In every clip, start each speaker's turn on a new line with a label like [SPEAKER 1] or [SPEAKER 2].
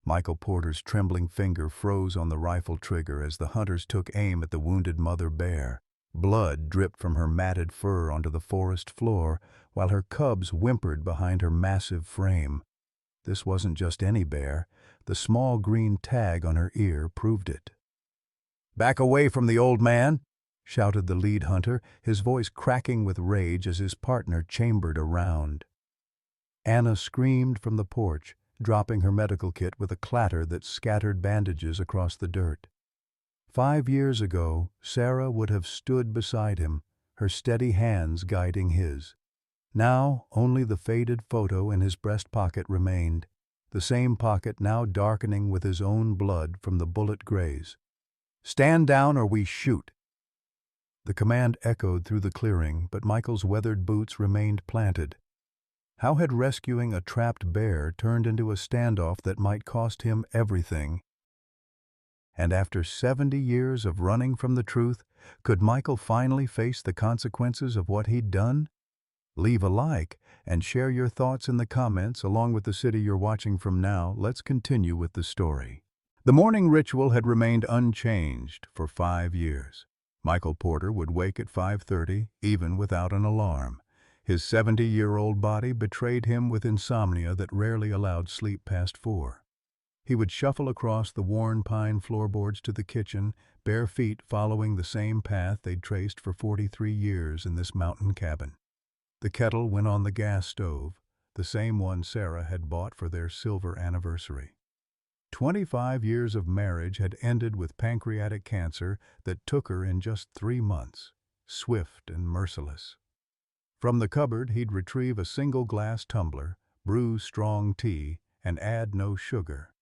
[SPEAKER 1] Michael Porter's trembling finger froze on the rifle trigger as the hunters took aim at the wounded mother bear. Blood dripped from her matted fur onto the forest floor, while her cubs whimpered behind her massive frame. This wasn't just any bear. The small green tag on her ear proved it. "Back away from the old man!" shouted the lead hunter, his voice cracking with rage as his partner chambered around. Anna screamed from the porch, dropping her medical kit with a clatter that scattered bandages across the dirt. 5 years ago, Sarah would have stood beside him, her steady hands guiding his. Now, only the faded photo in his breast pocket remained, the same pocket now darkening with his own blood from the bullet graze. "Stand down or we shoot!" The command echoed through the clearing, but Michael's weathered boots remained planted. How had rescuing a trapped bear turned into a standoff that might cost him everything? And after 70 years of running from the truth, could Michael finally face the consequences of what he'd done? Leave a like and share your thoughts in the comments along with the city you're watching from now. Let's continue with the story. The morning ritual had remained unchanged for 5 years. Michael Porter would wake at 5:30, even without an alarm. His 70-year-old body betrayed him with insomnia that rarely allowed sleep past 4. He would shuffle across the worn pine floorboards to the kitchen, bare feet following the same path they'd traced for 43 years in this mountain cabin. The kettle went on the gas stove, the same one Sarah had bought for their silver anniversary. 25 years of marriage had ended with pancreatic cancer that took her in just 3 months, swift and merciless. From the cupboard he'd retrieve a single glass tumbler, brew strong tea, and add no sugar.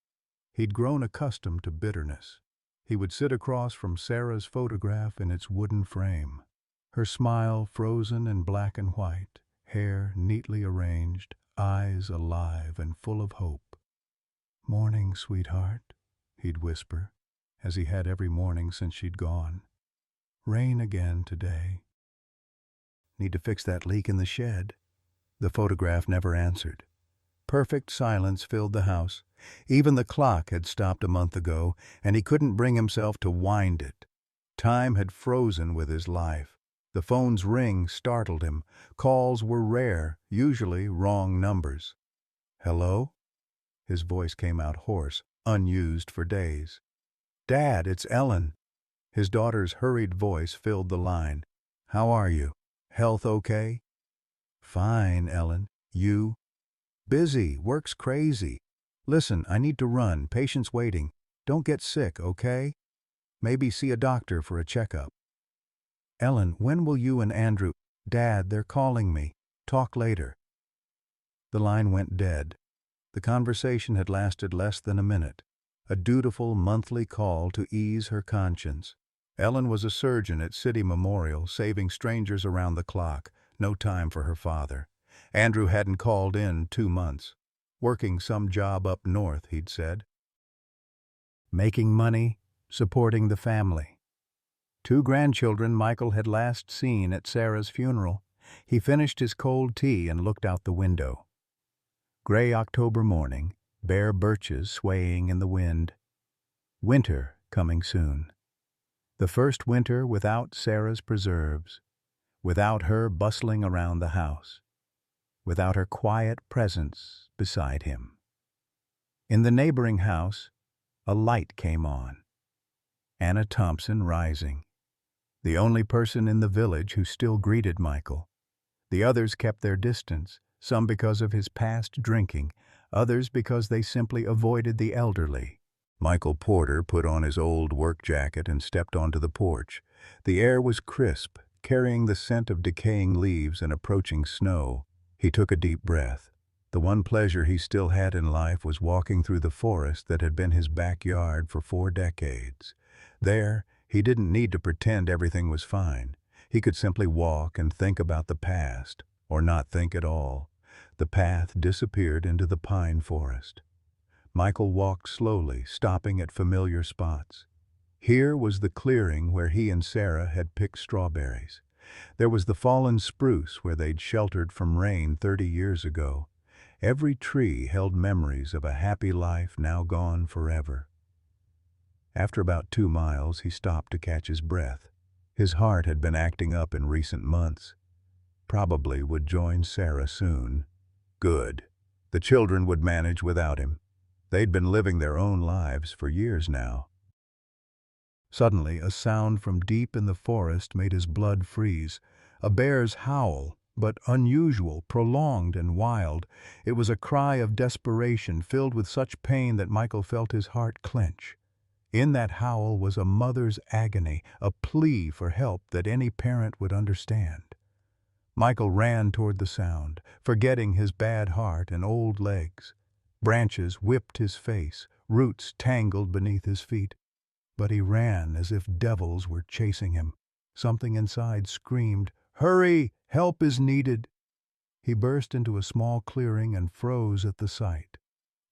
[SPEAKER 1] He'd grown accustomed to bitterness. He would sit across from Sarah's photograph in its wooden frame. Her smile frozen in black and white, hair neatly arranged, eyes alive and full of hope. "Morning, sweetheart," he'd whisper, as he had every morning since she'd gone. "Rain again today. Need to fix that leak in the shed." The photograph never answered. Perfect silence filled the house. Even the clock had stopped a month ago, and he couldn't bring himself to wind it. Time had frozen with his life. The phone's ring startled him. Calls were rare, usually wrong numbers. "Hello?" His voice came out hoarse, unused for days. "Dad, it's Ellen." His daughter's hurried voice filled the line. "How are you? Health okay?" "Fine, Ellen. You?" "Busy. Work's crazy. Listen, I need to run. Patient's waiting. Don't get sick, okay? Maybe see a doctor for a checkup." "Ellen, when will you and Andrew—" "Dad, they're calling me. Talk later." The line went dead. The conversation had lasted less than a minute. A dutiful monthly call to ease her conscience. Ellen was a surgeon at City Memorial, saving strangers around the clock. No time for her father. Andrew hadn't called in 2 months. Working some job up north, he'd said. Making money, supporting the family. 2 grandchildren Michael had last seen at Sarah's funeral. He finished his cold tea and looked out the window. Gray October morning, bare birches swaying in the wind. Winter coming soon. The first winter without Sarah's preserves, without her bustling around the house, without her quiet presence beside him. In the neighboring house, a light came on. Anna Thompson rising. The only person in the village who still greeted Michael. The others kept their distance, some because of his past drinking, others because they simply avoided the elderly. Michael Porter put on his old work jacket and stepped onto the porch. The air was crisp, carrying the scent of decaying leaves and approaching snow. He took a deep breath. The one pleasure he still had in life was walking through the forest that had been his backyard for 4 decades. There, he didn't need to pretend everything was fine. He could simply walk and think about the past, or not think at all. The path disappeared into the pine forest. Michael walked slowly, stopping at familiar spots. Here was the clearing where he and Sarah had picked strawberries. There was the fallen spruce where they'd sheltered from rain 30 years ago. Every tree held memories of a happy life now gone forever. After about 2 miles, he stopped to catch his breath. His heart had been acting up in recent months. Probably would join Sarah soon. Good. The children would manage without him. They'd been living their own lives for years now. Suddenly, a sound from deep in the forest made his blood freeze. A bear's howl, but unusual, prolonged and wild. It was a cry of desperation, filled with such pain that Michael felt his heart clench. In that howl was a mother's agony, a plea for help that any parent would understand. Michael ran toward the sound, forgetting his bad heart and old legs. Branches whipped his face, roots tangled beneath his feet. But he ran as if devils were chasing him. Something inside screamed, "Hurry! Help is needed!" He burst into a small clearing and froze at the sight.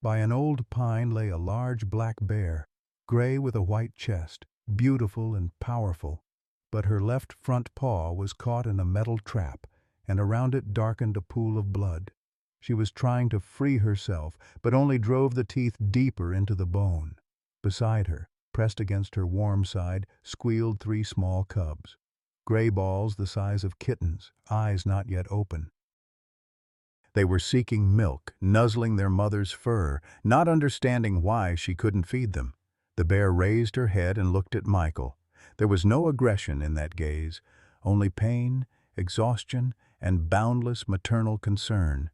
[SPEAKER 1] By an old pine lay a large black bear, gray with a white chest, beautiful and powerful. But her left front paw was caught in a metal trap, and around it darkened a pool of blood. She was trying to free herself, but only drove the teeth deeper into the bone. Beside her, pressed against her warm side, squealed 3 small cubs. Gray balls the size of kittens, eyes not yet open. They were seeking milk, nuzzling their mother's fur, not understanding why she couldn't feed them. The bear raised her head and looked at Michael. There was no aggression in that gaze, only pain, exhaustion, and boundless maternal concern.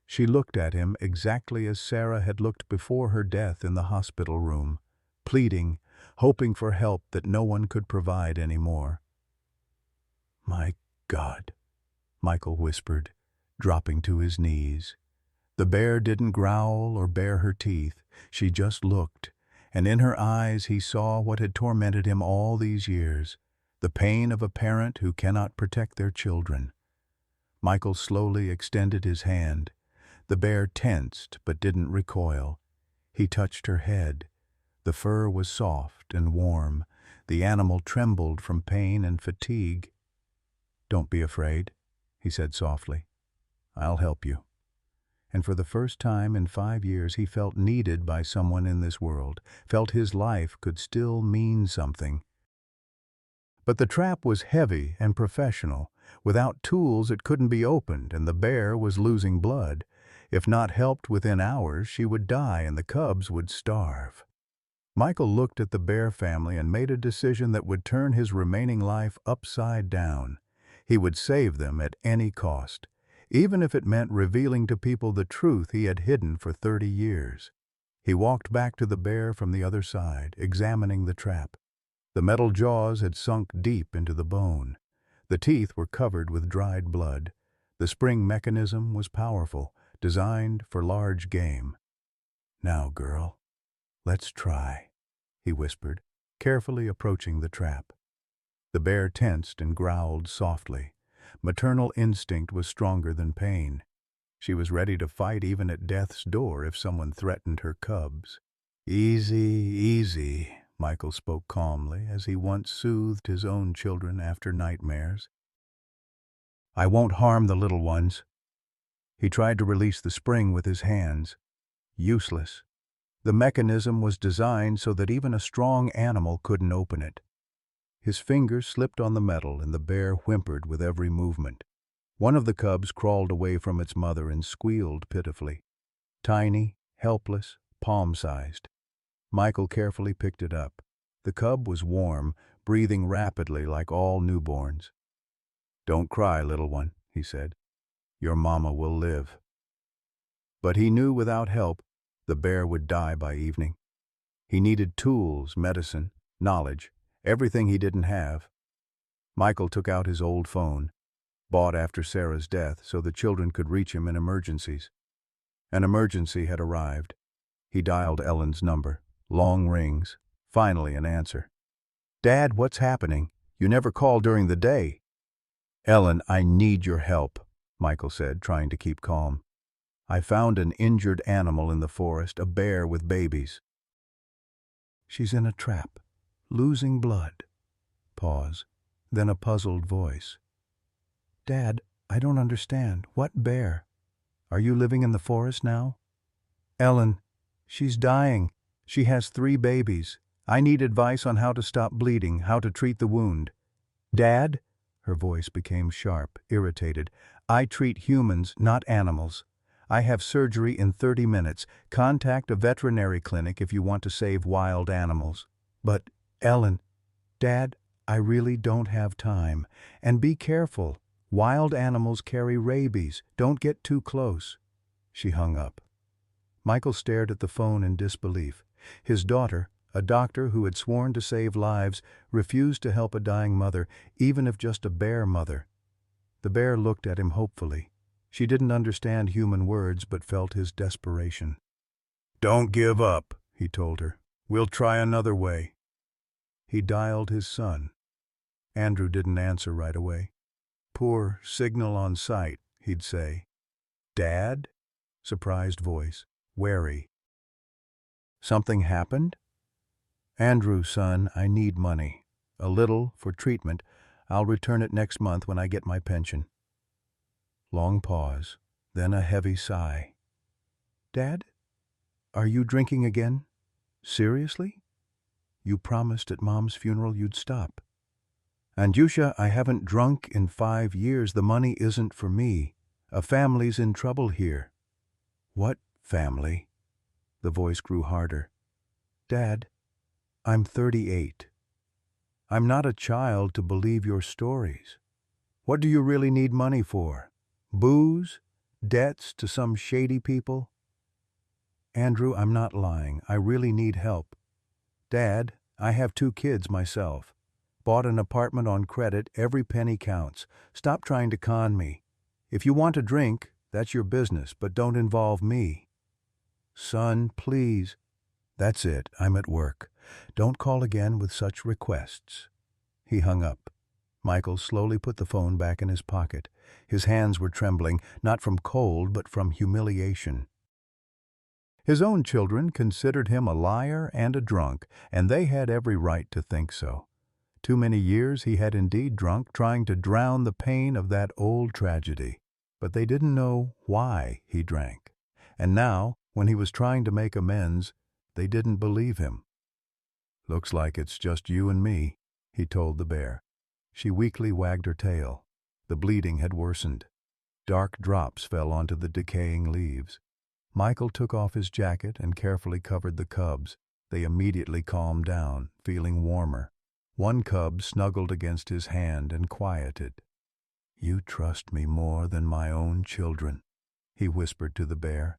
[SPEAKER 1] She looked at him exactly as Sarah had looked before her death in the hospital room, pleading, hoping for help that no one could provide anymore. "My God," Michael whispered, dropping to his knees. The bear didn't growl or bare her teeth. She just looked, and in her eyes he saw what had tormented him all these years, the pain of a parent who cannot protect their children. Michael slowly extended his hand. The bear tensed but didn't recoil. He touched her head. The fur was soft and warm. The animal trembled from pain and fatigue. "Don't be afraid," he said softly. "I'll help you." And for the first time in 5 years he felt needed by someone in this world, felt his life could still mean something. But the trap was heavy and professional. Without tools it couldn't be opened, and the bear was losing blood. If not helped within hours, she would die and the cubs would starve. Michael looked at the bear family and made a decision that would turn his remaining life upside down. He would save them at any cost, even if it meant revealing to people the truth he had hidden for 30 years. He walked back to the bear from the other side, examining the trap. The metal jaws had sunk deep into the bone. The teeth were covered with dried blood. The spring mechanism was powerful, designed for large game. "Now, girl, let's try," he whispered, carefully approaching the trap. The bear tensed and growled softly. Maternal instinct was stronger than pain. She was ready to fight even at death's door if someone threatened her cubs. "Easy, easy," Michael spoke calmly, as he once soothed his own children after nightmares. "I won't harm the little ones." He tried to release the spring with his hands. Useless. The mechanism was designed so that even a strong animal couldn't open it. His fingers slipped on the metal and the bear whimpered with every movement. One of the cubs crawled away from its mother and squealed pitifully. Tiny, helpless, palm-sized. Michael carefully picked it up. The cub was warm, breathing rapidly like all newborns. "Don't cry, little one," he said. "Your mama will live." But he knew without help, the bear would die by evening. He needed tools, medicine, knowledge, everything he didn't have. Michael took out his old phone, bought after Sarah's death so the children could reach him in emergencies. An emergency had arrived. He dialed Ellen's number. Long rings. Finally an answer. "Dad, what's happening? You never call during the day." "Ellen, I need your help," Michael said, trying to keep calm. "I found an injured animal in the forest, a bear with babies." "She's in a trap, losing blood." Pause. Then a puzzled voice. "Dad, I don't understand. What bear?" Are you living in the forest now? Ellen, she's dying. She has 3 babies. I need advice on how to stop bleeding, how to treat the wound. Dad? Her voice became sharp, irritated. I treat humans, not animals. I have surgery in 30 minutes. Contact a veterinary clinic if you want to save wild animals. But, Ellen, Dad, I really don't have time. And be careful. Wild animals carry rabies. Don't get too close. She hung up. Michael stared at the phone in disbelief. His daughter, a doctor who had sworn to save lives, refused to help a dying mother, even if just a bear mother. The bear looked at him hopefully. She didn't understand human words but felt his desperation. Don't give up, he told her. We'll try another way. He dialed his son. Andrew didn't answer right away. Poor signal on sight, he'd say. Dad? Surprised voice, wary. Something happened? Andrew, son, I need money. A little for treatment. I'll return it next month when I get my pension. Long pause, then a heavy sigh. Dad, are you drinking again? Seriously? You promised at Mom's funeral you'd stop. Andyusha, I haven't drunk in 5 years. The money isn't for me. A family's in trouble here. What family? The voice grew harder. Dad, I'm 38. I'm not a child to believe your stories. What do you really need money for? Booze? Debts to some shady people? Andrew, I'm not lying. I really need help. Dad, I have 2 kids myself. Bought an apartment on credit. Every penny counts. Stop trying to con me. If you want to drink, that's your business, but don't involve me. Son, please. That's it. I'm at work. Don't call again with such requests. He hung up. Michael slowly put the phone back in his pocket. His hands were trembling, not from cold, but from humiliation. His own children considered him a liar and a drunk, and they had every right to think so. Too many years he had indeed drunk, trying to drown the pain of that old tragedy. But they didn't know why he drank. And now, when he was trying to make amends, they didn't believe him. Looks like it's just you and me, he told the bear. She weakly wagged her tail. The bleeding had worsened. Dark drops fell onto the decaying leaves. Michael took off his jacket and carefully covered the cubs. They immediately calmed down, feeling warmer. One cub snuggled against his hand and quieted. You trust me more than my own children, he whispered to the bear.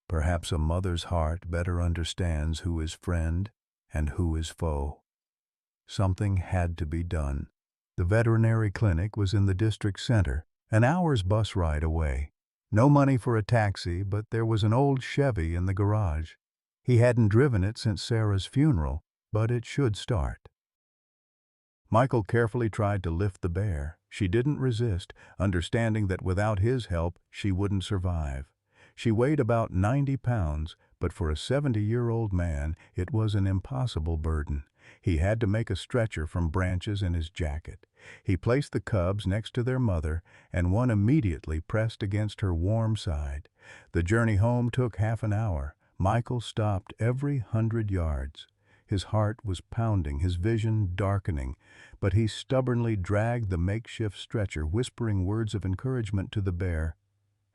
[SPEAKER 1] Perhaps a mother's heart better understands who is friend and who is foe. Something had to be done. The veterinary clinic was in the district center, an hour's bus ride away. No money for a taxi, but there was an old Chevy in the garage. He hadn't driven it since Sarah's funeral, but it should start. Michael carefully tried to lift the bear. She didn't resist, understanding that without his help, she wouldn't survive. She weighed about 90 pounds, but for a 70-year-old man, it was an impossible burden. He had to make a stretcher from branches in his jacket. He placed the cubs next to their mother, and one immediately pressed against her warm side. The journey home took half an hour. Michael stopped every 100 yards. His heart was pounding, his vision darkening, but he stubbornly dragged the makeshift stretcher, whispering words of encouragement to the bear.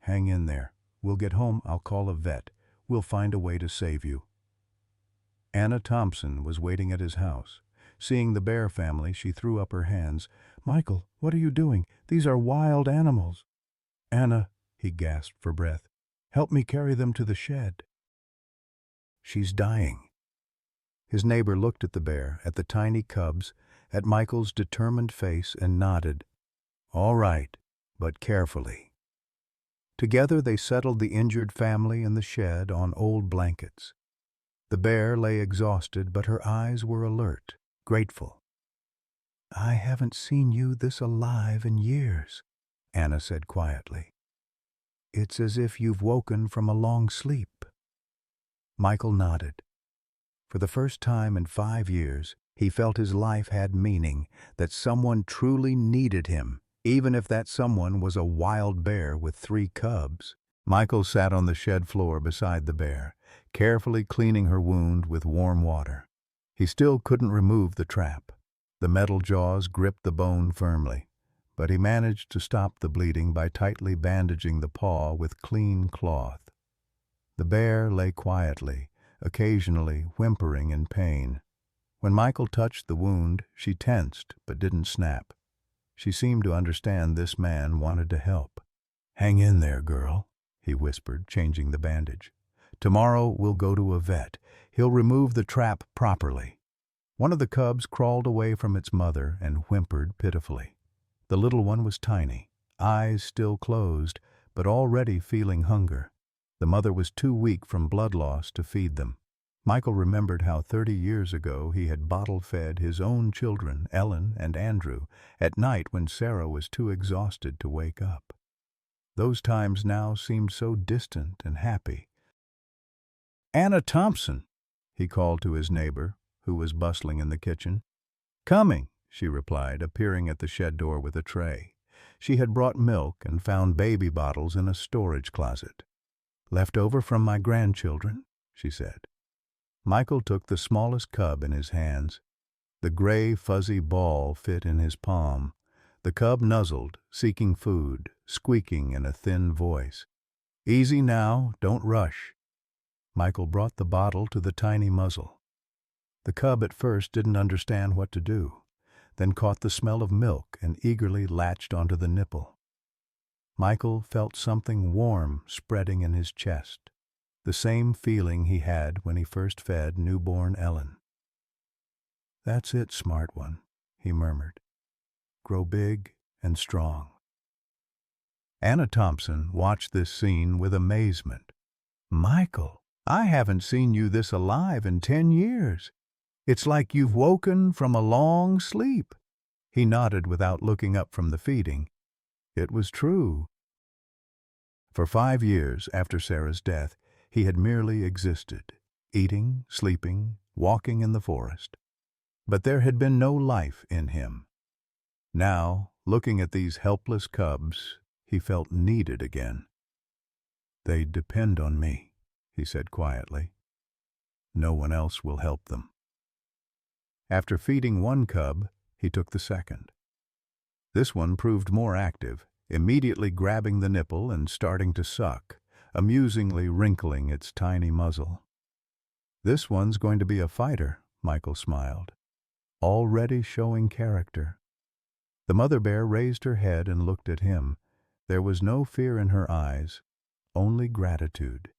[SPEAKER 1] Hang in there. We'll get home. I'll call a vet. We'll find a way to save you. Anna Thompson was waiting at his house. Seeing the bear family, she threw up her hands. Michael, what are you doing? These are wild animals. Anna, he gasped for breath, help me carry them to the shed. She's dying. His neighbor looked at the bear, at the tiny cubs, at Michael's determined face, and nodded. All right, but carefully. Together they settled the injured family in the shed on old blankets. The bear lay exhausted, but her eyes were alert, grateful. I haven't seen you this alive in years, Anna said quietly. It's as if you've woken from a long sleep. Michael nodded. For the first time in 5 years, he felt his life had meaning, that someone truly needed him, even if that someone was a wild bear with 3 cubs. Michael sat on the shed floor beside the bear, carefully cleaning her wound with warm water. He still couldn't remove the trap. The metal jaws gripped the bone firmly, but he managed to stop the bleeding by tightly bandaging the paw with clean cloth. The bear lay quietly, occasionally whimpering in pain. When Michael touched the wound, she tensed but didn't snap. She seemed to understand this man wanted to help. "Hang in there, girl," he whispered, changing the bandage. "Tomorrow we'll go to a vet. He'll remove the trap properly." One of the cubs crawled away from its mother and whimpered pitifully. The little one was tiny, eyes still closed, but already feeling hunger. The mother was too weak from blood loss to feed them. Michael remembered how 30 years ago he had bottle-fed his own children, Ellen and Andrew, at night when Sarah was too exhausted to wake up. Those times now seemed so distant and happy. "Anna Thompson," he called to his neighbor, who was bustling in the kitchen. "Coming," she replied, appearing at the shed door with a tray. She had brought milk and found baby bottles in a storage closet. "Left over from my grandchildren," she said. Michael took the smallest cub in his hands. The gray, fuzzy ball fit in his palm. The cub nuzzled, seeking food, squeaking in a thin voice. "Easy now, don't rush." Michael brought the bottle to the tiny muzzle. The cub at first didn't understand what to do, then caught the smell of milk and eagerly latched onto the nipple. Michael felt something warm spreading in his chest, the same feeling he had when he first fed newborn Ellen. "That's it, smart one," he murmured. "Grow big and strong." Anna Thompson watched this scene with amazement. "Michael, I haven't seen you this alive in 10 years. It's like you've woken from a long sleep." He nodded without looking up from the feeding. It was true. For 5 years after Sarah's death, he had merely existed, eating, sleeping, walking in the forest. But there had been no life in him. Now, looking at these helpless cubs, he felt needed again. "They depend on me," he said quietly. "No one else will help them." After feeding one cub, he took the second. This one proved more active, immediately grabbing the nipple and starting to suck, amusingly wrinkling its tiny muzzle. "This one's going to be a fighter," Michael smiled. "Already showing character." The mother bear raised her head and looked at him. There was no fear in her eyes, only gratitude.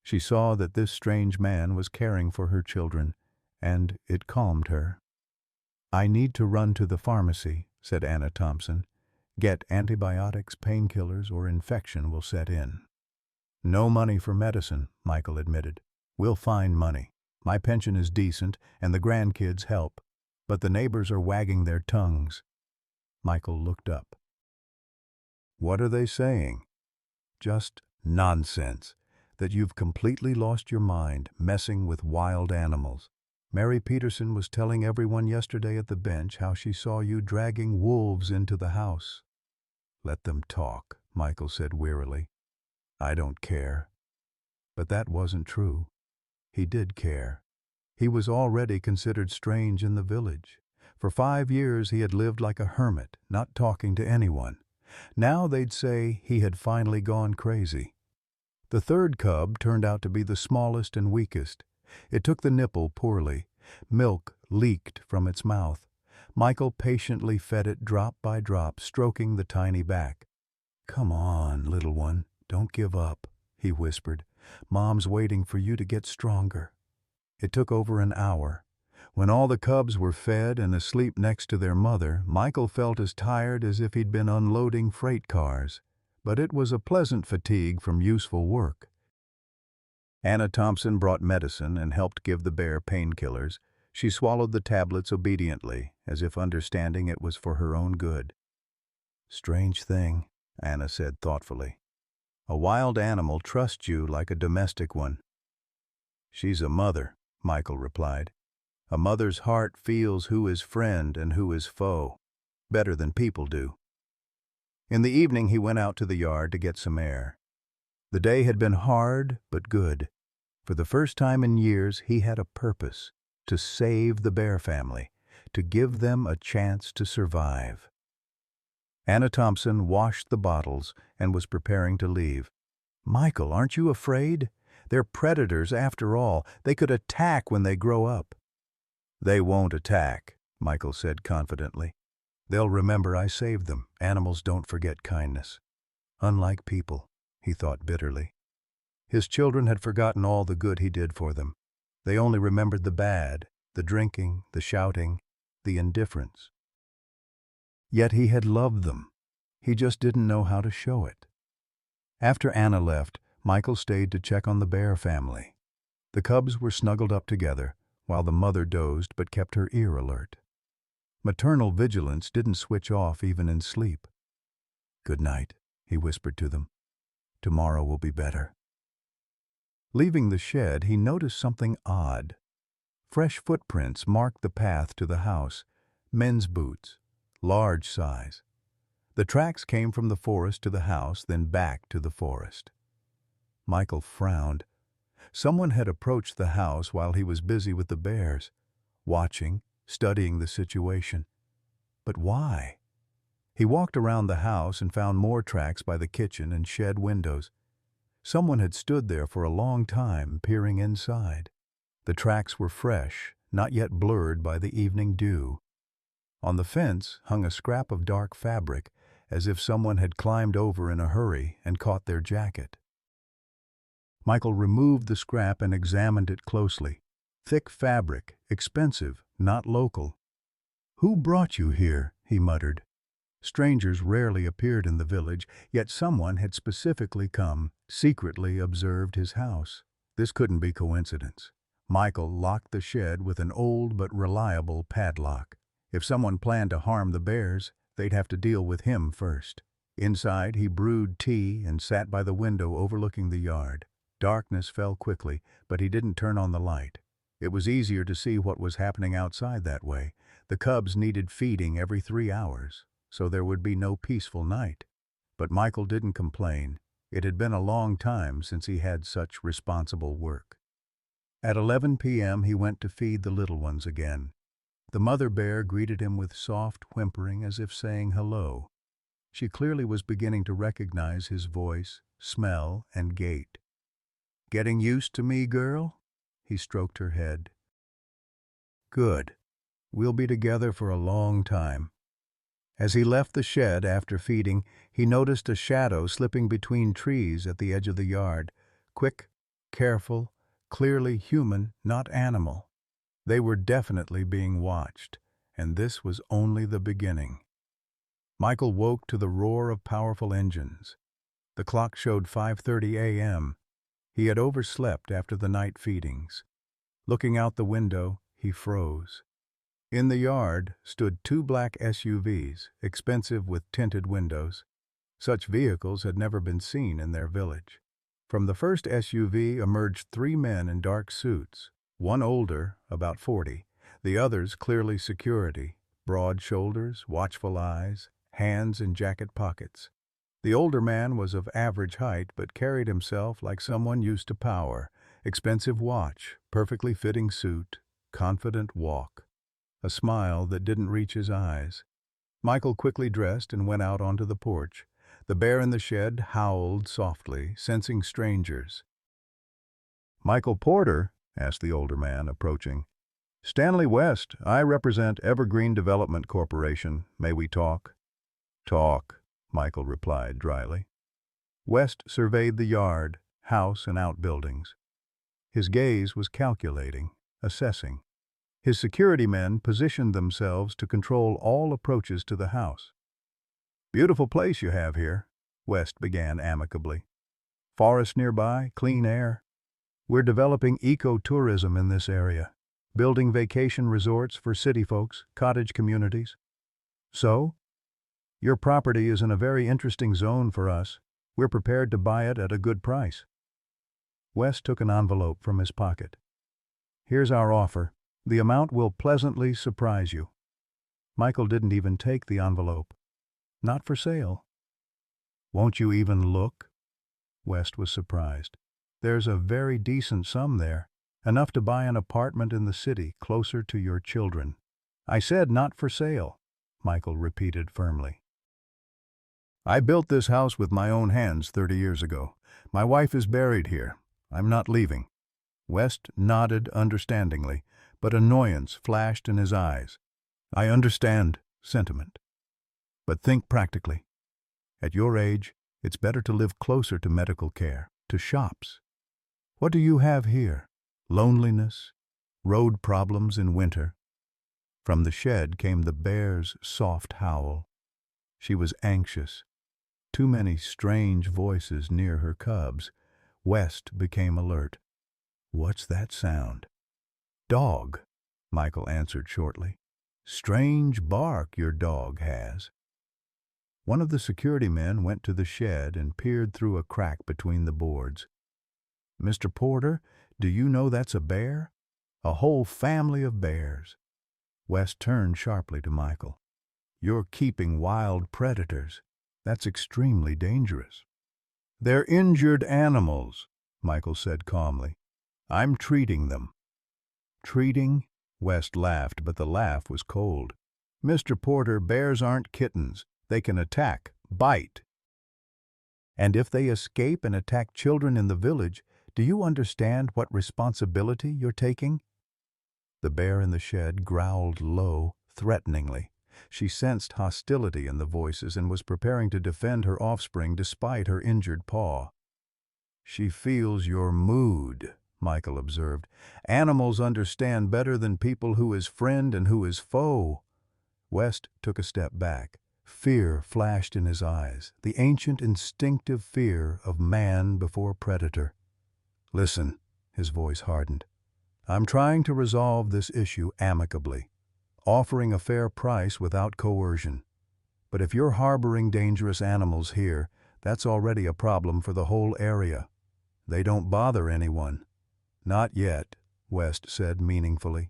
[SPEAKER 1] She saw that this strange man was caring for her children, and it calmed her. "I need to run to the pharmacy," said Anna Thompson. "Get antibiotics, painkillers, or infection will set in." "No money for medicine," Michael admitted. "We'll find money. My pension is decent, and the grandkids help. But the neighbors are wagging their tongues." Michael looked up. "What are they saying?" "Just nonsense. That you've completely lost your mind, messing with wild animals. Mary Peterson was telling everyone yesterday at the bench how she saw you dragging wolves into the house." "Let them talk," Michael said wearily. "I don't care." But that wasn't true. He did care. He was already considered strange in the village. For 5 years he had lived like a hermit, not talking to anyone. Now they'd say he had finally gone crazy. The third cub turned out to be the smallest and weakest. It took the nipple poorly. Milk leaked from its mouth. Michael patiently fed it drop by drop, stroking the tiny back. "Come on, little one, don't give up," he whispered. "Mom's waiting for you to get stronger." It took over an hour. When all the cubs were fed and asleep next to their mother, Michael felt as tired as if he'd been unloading freight cars. But it was a pleasant fatigue from useful work. Anna Thompson brought medicine and helped give the bear painkillers. She swallowed the tablets obediently, as if understanding it was for her own good. "Strange thing," Anna said thoughtfully. "A wild animal trusts you like a domestic one." "She's a mother," Michael replied. "A mother's heart feels who is friend and who is foe, better than people do." In the evening he went out to the yard to get some air. The day had been hard but good. For the first time in years, he had a purpose: to save the Bear family, to give them a chance to survive. Anna Thompson washed the bottles and was preparing to leave. "Michael, aren't you afraid? They're predators after all. They could attack when they grow up." "They won't attack," Michael said confidently. "They'll remember I saved them. Animals don't forget kindness. Unlike people," he thought bitterly. His children had forgotten all the good he did for them. They only remembered the bad, the drinking, the shouting, the indifference. Yet he had loved them. He just didn't know how to show it. After Anna left, Michael stayed to check on the Bear family. The cubs were snuggled up together, while the mother dozed but kept her ear alert. Maternal vigilance didn't switch off even in sleep. "Good night," he whispered to them. "Tomorrow will be better." Leaving the shed, he noticed something odd. Fresh footprints marked the path to the house, men's boots, large size. The tracks came from the forest to the house, then back to the forest. Michael frowned. Someone had approached the house while he was busy with the bears, watching, studying the situation. But why? He walked around the house and found more tracks by the kitchen and shed windows. Someone had stood there for a long time, peering inside. The tracks were fresh, not yet blurred by the evening dew. On the fence hung a scrap of dark fabric, as if someone had climbed over in a hurry and caught their jacket. Michael removed the scrap and examined it closely. Thick fabric, expensive, not local. "Who brought you here?" he muttered. Strangers rarely appeared in the village, yet someone had specifically come, secretly observed his house. This couldn't be coincidence. Michael locked the shed with an old but reliable padlock. If someone planned to harm the bears, they'd have to deal with him first. Inside, he brewed tea and sat by the window overlooking the yard. Darkness fell quickly, but he didn't turn on the light. It was easier to see what was happening outside that way. The cubs needed feeding every 3 hours, so there would be no peaceful night. But Michael didn't complain. It had been a long time since he had such responsible work. At 11 p.m. he went to feed the little ones again. The mother bear greeted him with soft whimpering as if saying hello. She clearly was beginning to recognize his voice, smell, and gait. "Getting used to me, girl?" He stroked her head. "Good. We'll be together for a long time." As he left the shed after feeding, he noticed a shadow slipping between trees at the edge of the yard. Quick, careful, clearly human, not animal. They were definitely being watched, and this was only the beginning. Michael woke to the roar of powerful engines. The clock showed 5:30 a.m. He had overslept after the night feedings. Looking out the window, he froze. In the yard stood 2 black SUVs, expensive with tinted windows. Such vehicles had never been seen in their village. From the first SUV emerged 3 men in dark suits, one older, about 40, the others clearly security, broad shoulders, watchful eyes, hands in jacket pockets. The older man was of average height but carried himself like someone used to power. Expensive watch, perfectly fitting suit, confident walk. A smile that didn't reach his eyes. Michael quickly dressed and went out onto the porch. The bear in the shed howled softly, sensing strangers. "Michael Porter?" asked the older man, approaching. "Stanley West. I represent Evergreen Development Corporation. May we talk?" "Talk," Michael replied dryly. West surveyed the yard, house, and outbuildings. His gaze was calculating, assessing. His security men positioned themselves to control all approaches to the house. "Beautiful place you have here," West began amicably. "Forest nearby, clean air. We're developing eco-tourism in this area, building vacation resorts for city folks, cottage communities. So, your property is in a very interesting zone for us. We're prepared to buy it at a good price." West took an envelope from his pocket. "Here's our offer. The amount will pleasantly surprise you." Michael didn't even take the envelope. "Not for sale." "Won't you even look?" West was surprised. There's a very decent sum there, enough to buy an apartment in the city closer to your children. I said not for sale, Michael repeated firmly. I built this house with my own hands 30 years ago. My wife is buried here. I'm not leaving. West nodded understandingly, but annoyance flashed in his eyes. I understand sentiment. But think practically. At your age, it's better to live closer to medical care, to shops. What do you have here? Loneliness? Road problems in winter? From the shed came the bear's soft howl. She was anxious. Too many strange voices near her cubs. West became alert. What's that sound? Dog, Michael answered shortly. Strange bark your dog has. One of the security men went to the shed and peered through a crack between the boards. Mr. Porter, do you know that's a bear? A whole family of bears. West turned sharply to Michael. You're keeping wild predators. That's extremely dangerous. They're injured animals, Michael said calmly. I'm treating them. Treating? West laughed, but the laugh was cold. Mr. Porter, bears aren't kittens. They can attack, bite. And if they escape and attack children in the village, do you understand what responsibility you're taking? The bear in the shed growled low, threateningly. She sensed hostility in the voices and was preparing to defend her offspring despite her injured paw. She feels your mood, Michael observed. Animals understand better than people who is friend and who is foe. West took a step back. Fear flashed in his eyes, the ancient instinctive fear of man before predator. Listen, his voice hardened. I'm trying to resolve this issue amicably, offering a fair price without coercion. But if you're harboring dangerous animals here, that's already a problem for the whole area. They don't bother anyone. Not yet, West said meaningfully.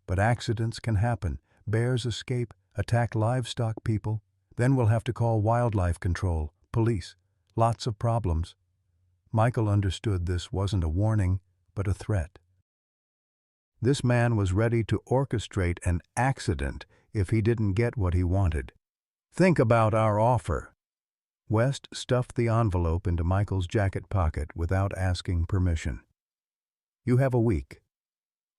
[SPEAKER 1] But accidents can happen. Bears escape, attack livestock people. Then we'll have to call wildlife control, police. Lots of problems. Michael understood this wasn't a warning, but a threat. This man was ready to orchestrate an accident if he didn't get what he wanted. Think about our offer. West stuffed the envelope into Michael's jacket pocket without asking permission. You have a week.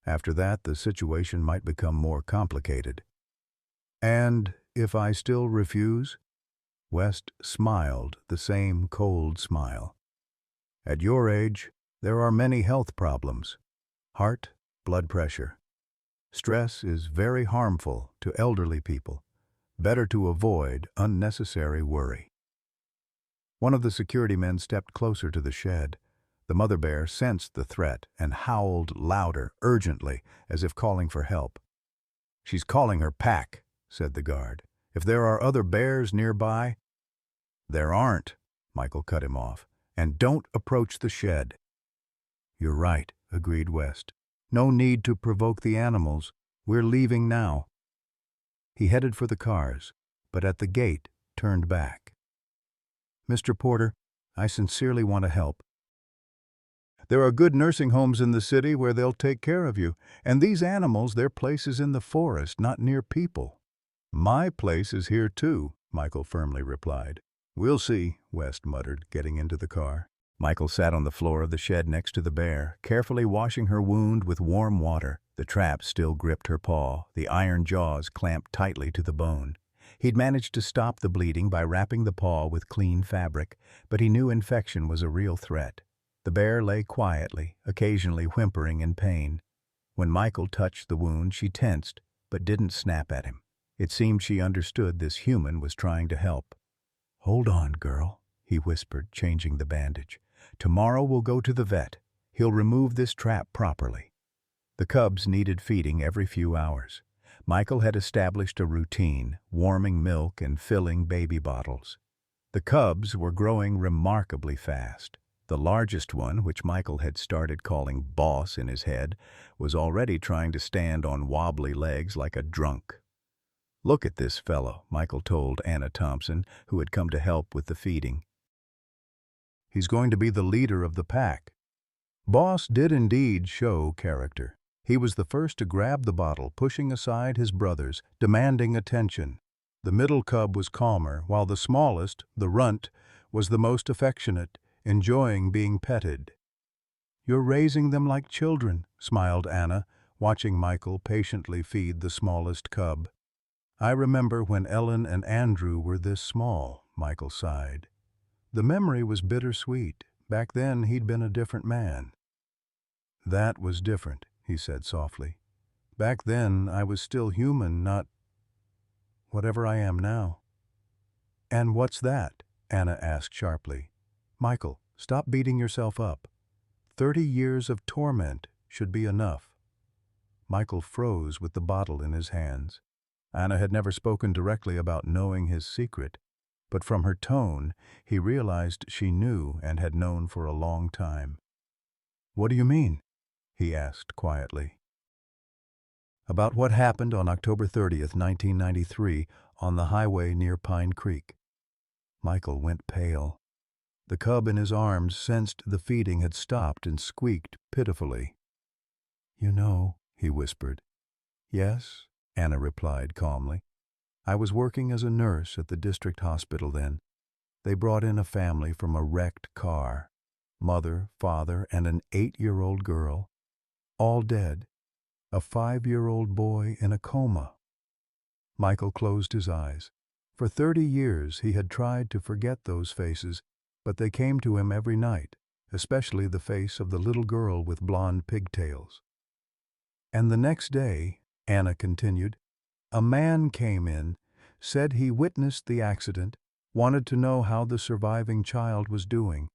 [SPEAKER 1] After that, the situation might become more complicated. And if I still refuse? West smiled, the same cold smile. At your age, there are many health problems. Heart, blood pressure. Stress is very harmful to elderly people. Better to avoid unnecessary worry. One of the security men stepped closer to the shed. The mother bear sensed the threat and howled louder, urgently, as if calling for help. She's calling her pack, said the guard. If there are other bears nearby... There aren't, Michael cut him off. And don't approach the shed. You're right, agreed West. No need to provoke the animals. We're leaving now. He headed for the cars, but at the gate turned back. Mr. Porter, I sincerely want to help. There are good nursing homes in the city where they'll take care of you, and these animals, their place is in the forest, not near people. My place is here too, Michael firmly replied. We'll see, West muttered, getting into the car. Michael sat on the floor of the shed next to the bear, carefully washing her wound with warm water. The trap still gripped her paw, the iron jaws clamped tightly to the bone. He'd managed to stop the bleeding by wrapping the paw with clean fabric, but he knew infection was a real threat. The bear lay quietly, occasionally whimpering in pain. When Michael touched the wound, she tensed, but didn't snap at him. It seemed she understood this human was trying to help. Hold on, girl, he whispered, changing the bandage. Tomorrow we'll go to the vet. He'll remove this trap properly. The cubs needed feeding every few hours. Michael had established a routine, warming milk and filling baby bottles. The cubs were growing remarkably fast. The largest one, which Michael had started calling Boss in his head, was already trying to stand on wobbly legs like a drunk. Look at this fellow, Michael told Anna Thompson, who had come to help with the feeding. He's going to be the leader of the pack." Boss did indeed show character. He was the first to grab the bottle, pushing aside his brothers, demanding attention. The middle cub was calmer, while the smallest, the runt, was the most affectionate, enjoying being petted. "You're raising them like children," smiled Anna, watching Michael patiently feed the smallest cub. "I remember when Ellen and Andrew were this small," Michael sighed. The memory was bittersweet. Back then he'd been a different man. "That was different," he said softly. "Back then I was still human, not whatever I am now." "And what's that?" Anna asked sharply. "Michael, stop beating yourself up. 30 years of torment should be enough." Michael froze with the bottle in his hands. Anna had never spoken directly about knowing his secret, but from her tone, he realized she knew and had known for a long time. "What do you mean?" he asked quietly. "About what happened on October 30th, 1993, on the highway near Pine Creek." Michael went pale. The cub in his arms sensed the feeding had stopped and squeaked pitifully. "You know," he whispered. "Yes," Anna replied calmly. "I was working as a nurse at the district hospital then. They brought in a family from a wrecked car. Mother, father, and an 8-year-old girl. All dead. A 5-year-old boy in a coma." Michael closed his eyes. For 30 years he had tried to forget those faces, but they came to him every night, especially the face of the little girl with blonde pigtails. "And the next day," Anna continued, "a man came in, said he witnessed the accident, wanted to know how the surviving child was doing.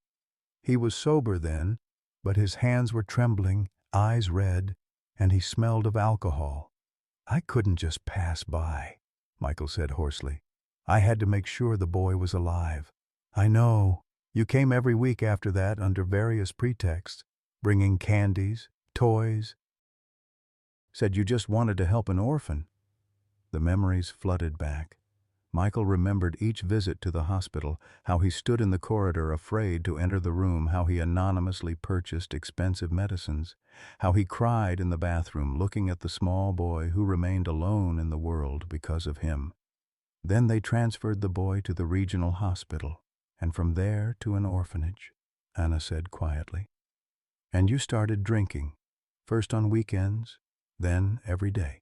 [SPEAKER 1] He was sober then, but his hands were trembling, eyes red, and he smelled of alcohol. I couldn't just pass by," Michael said hoarsely. "I had to make sure the boy was alive." "I know. You came every week after that under various pretexts, bringing candies, toys. Said you just wanted to help an orphan." The memories flooded back. Michael remembered each visit to the hospital, how he stood in the corridor afraid to enter the room, how he anonymously purchased expensive medicines, how he cried in the bathroom looking at the small boy who remained alone in the world because of him. Then they transferred the boy to the regional hospital, and from there to an orphanage, Anna said quietly. "And you started drinking, first on weekends, then every day."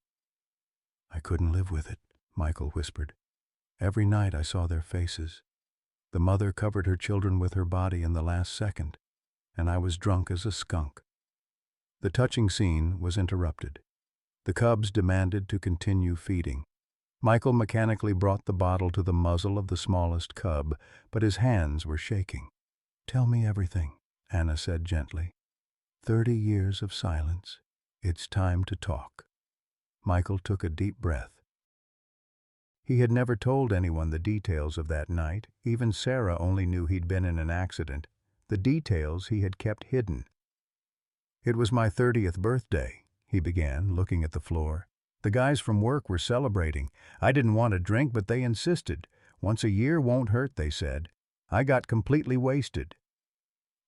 [SPEAKER 1] "I couldn't live with it," Michael whispered. "Every night I saw their faces. The mother covered her children with her body in the last second, and I was drunk as a skunk." The touching scene was interrupted. The cubs demanded to continue feeding. Michael mechanically brought the bottle to the muzzle of the smallest cub, but his hands were shaking. "Tell me everything," Anna said gently. 30 years of silence. It's time to talk." Michael took a deep breath. He had never told anyone the details of that night. Even Sarah only knew he'd been in an accident. The details he had kept hidden. "It was my 30th birthday," he began, looking at the floor. "The guys from work were celebrating. I didn't want to drink, but they insisted. Once a year won't hurt, they said. I got completely wasted."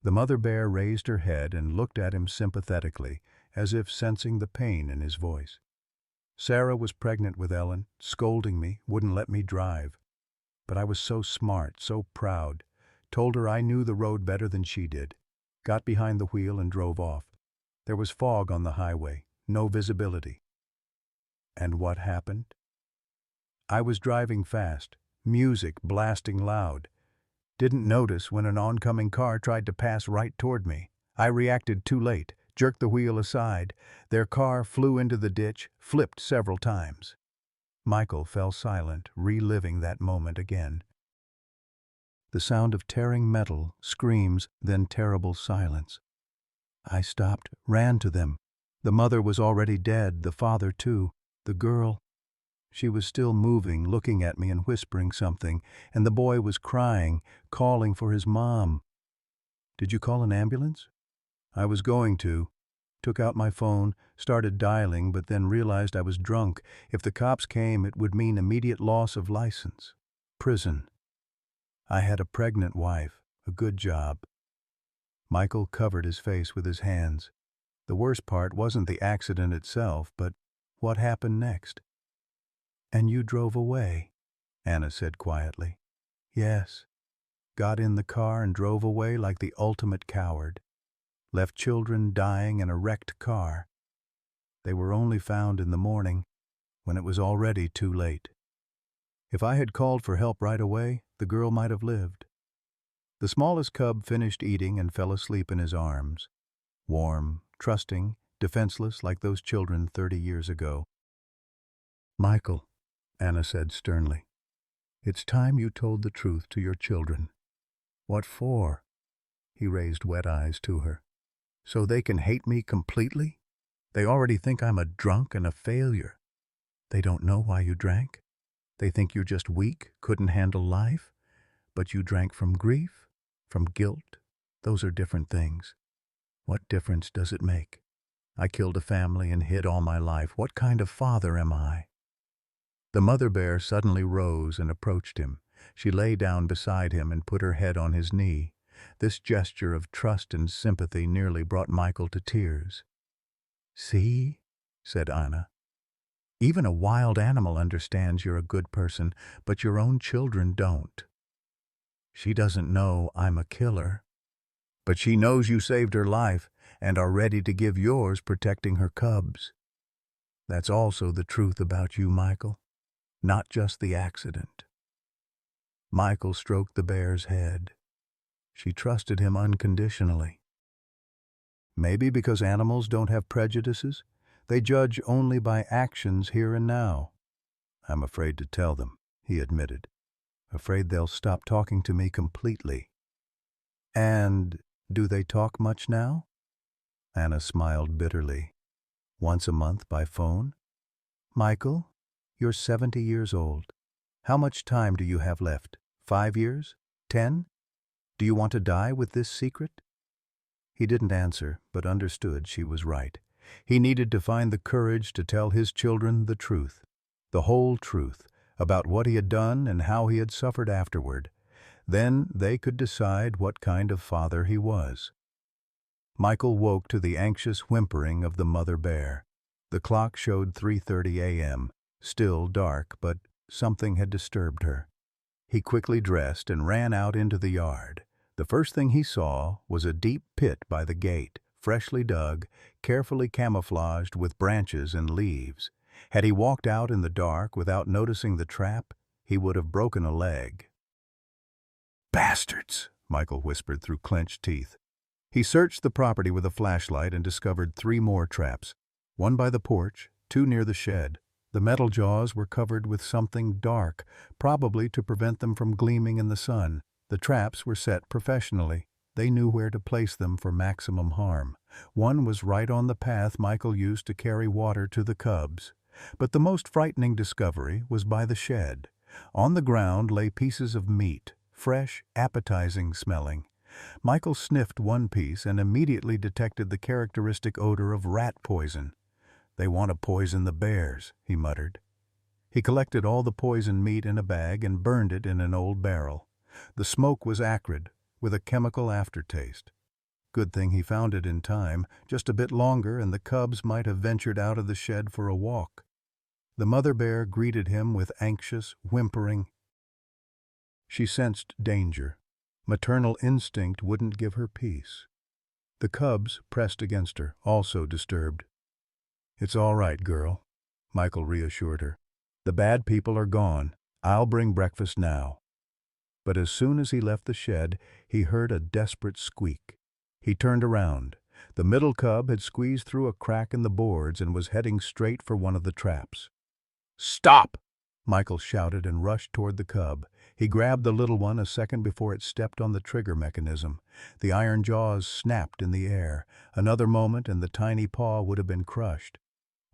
[SPEAKER 1] The mother bear raised her head and looked at him sympathetically, as if sensing the pain in his voice. "Sarah was pregnant with Ellen, scolding me, wouldn't let me drive. But I was so smart, so proud. Told her I knew the road better than she did. Got behind the wheel and drove off. There was fog on the highway, no visibility." "And what happened?" "I was driving fast, music blasting loud. Didn't notice when an oncoming car tried to pass right toward me. I reacted too late, jerked the wheel aside. Their car flew into the ditch, flipped several times." Michael fell silent, reliving that moment again. The sound of tearing metal, screams, then terrible silence. "I stopped, ran to them. The mother was already dead, the father too. The girl, she was still moving, looking at me and whispering something, and the boy was crying, calling for his mom." "Did you call an ambulance?" "I was going to. Took out my phone, started dialing, but then realized I was drunk. If the cops came, it would mean immediate loss of license. Prison. I had a pregnant wife, a good job. Michael covered his face with his hands. The worst part wasn't the accident itself, but what happened next. "And you drove away," Anna said quietly. "Yes. Got in the car and drove away like the ultimate coward. Left children dying in a wrecked car. They were only found in the morning, when it was already too late. If I had called for help right away, the girl might have lived." The smallest cub finished eating and fell asleep in his arms. Warm, trusting, defenseless like those children 30 years ago. "Michael," Anna said sternly, "it's time you told the truth to your children." "What for?" He raised wet eyes to her. "So they can hate me completely? They already think I'm a drunk and a failure. They don't know why you drank. They think you're just weak, couldn't handle life. But you drank from grief, from guilt. Those are different things. What difference does it make? I killed a family and hid all my life. What kind of father am I?" The mother bear suddenly rose and approached him. She lay down beside him and put her head on his knee. This gesture of trust and sympathy nearly brought Michael to tears. "See," said Anna. "Even a wild animal understands you're a good person, but your own children don't. She doesn't know I'm a killer. But she knows you saved her life and are ready to give yours protecting her cubs. That's also the truth about you, Michael. Not just the accident." Michael stroked the bear's head. She trusted him unconditionally. Maybe because animals don't have prejudices, they judge only by actions here and now. "I'm afraid to tell them," he admitted. "Afraid they'll stop talking to me completely." "And do they talk much now?" Anna smiled bitterly. "Once a month by phone?" "Michael, you're 70 years old. How much time do you have left? 5 years? 10? Do you want to die with this secret?" He didn't answer, but understood she was right. He needed to find the courage to tell his children the truth. The whole truth, about what he had done and how he had suffered afterward. Then they could decide what kind of father he was. Michael woke to the anxious whimpering of the mother bear. The clock showed 3:30 a.m., still dark, but something had disturbed her. He quickly dressed and ran out into the yard. The first thing he saw was a deep pit by the gate, freshly dug, carefully camouflaged with branches and leaves. Had he walked out in the dark without noticing the trap, he would have broken a leg. "Bastards!" Michael whispered through clenched teeth. He searched the property with a flashlight and discovered 3 more traps. One by the porch, 2 near the shed. The metal jaws were covered with something dark, probably to prevent them from gleaming in the sun. The traps were set professionally. They knew where to place them for maximum harm. One was right on the path Michael used to carry water to the cubs. But the most frightening discovery was by the shed. On the ground lay pieces of meat, fresh, appetizing smelling. Michael sniffed one piece and immediately detected the characteristic odor of rat poison. "They want to poison the bears," he muttered. He collected all the poisoned meat in a bag and burned it in an old barrel. The smoke was acrid, with a chemical aftertaste. Good thing he found it in time. Just a bit longer and the cubs might have ventured out of the shed for a walk. The mother bear greeted him with anxious, whimpering. She sensed danger. Maternal instinct wouldn't give her peace. The cubs pressed against her, also disturbed. "It's all right, girl," Michael reassured her. "The bad people are gone. I'll bring breakfast now." But as soon as he left the shed, he heard a desperate squeak. He turned around. The middle cub had squeezed through a crack in the boards and was heading straight for one of the traps. "Stop!" Michael shouted and rushed toward the cub. He grabbed the little one a second before it stepped on the trigger mechanism. The iron jaws snapped in the air. Another moment and the tiny paw would have been crushed.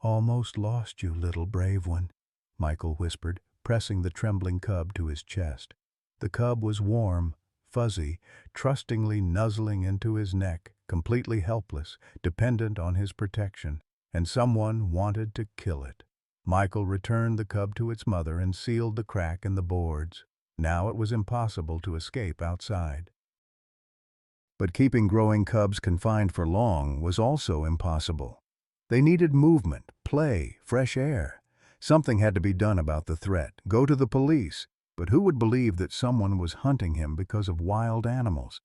[SPEAKER 1] "Almost lost you, little brave one," Michael whispered, pressing the trembling cub to his chest. The cub was warm, fuzzy, trustingly nuzzling into his neck, completely helpless, dependent on his protection, and someone wanted to kill it. Michael returned the cub to its mother and sealed the crack in the boards. Now it was impossible to escape outside. But keeping growing cubs confined for long was also impossible. They needed movement, play, fresh air. Something had to be done about the threat. Go to the police. But who would believe that someone was hunting him because of wild animals?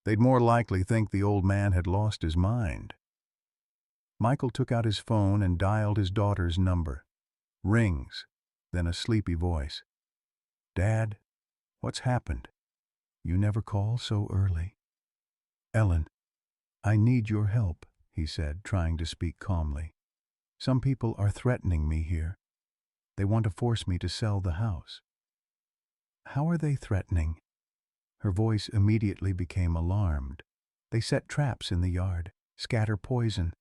[SPEAKER 1] They'd more likely think the old man had lost his mind. Michael took out his phone and dialed his daughter's number. Rings, then a sleepy voice. "Dad, what's happened? You never call so early." "Ellen, I need your help," he said, trying to speak calmly. "Some people are threatening me here. They want to force me to sell the house." "How are they threatening?" Her voice immediately became alarmed. "They set traps in the yard, scatter poison.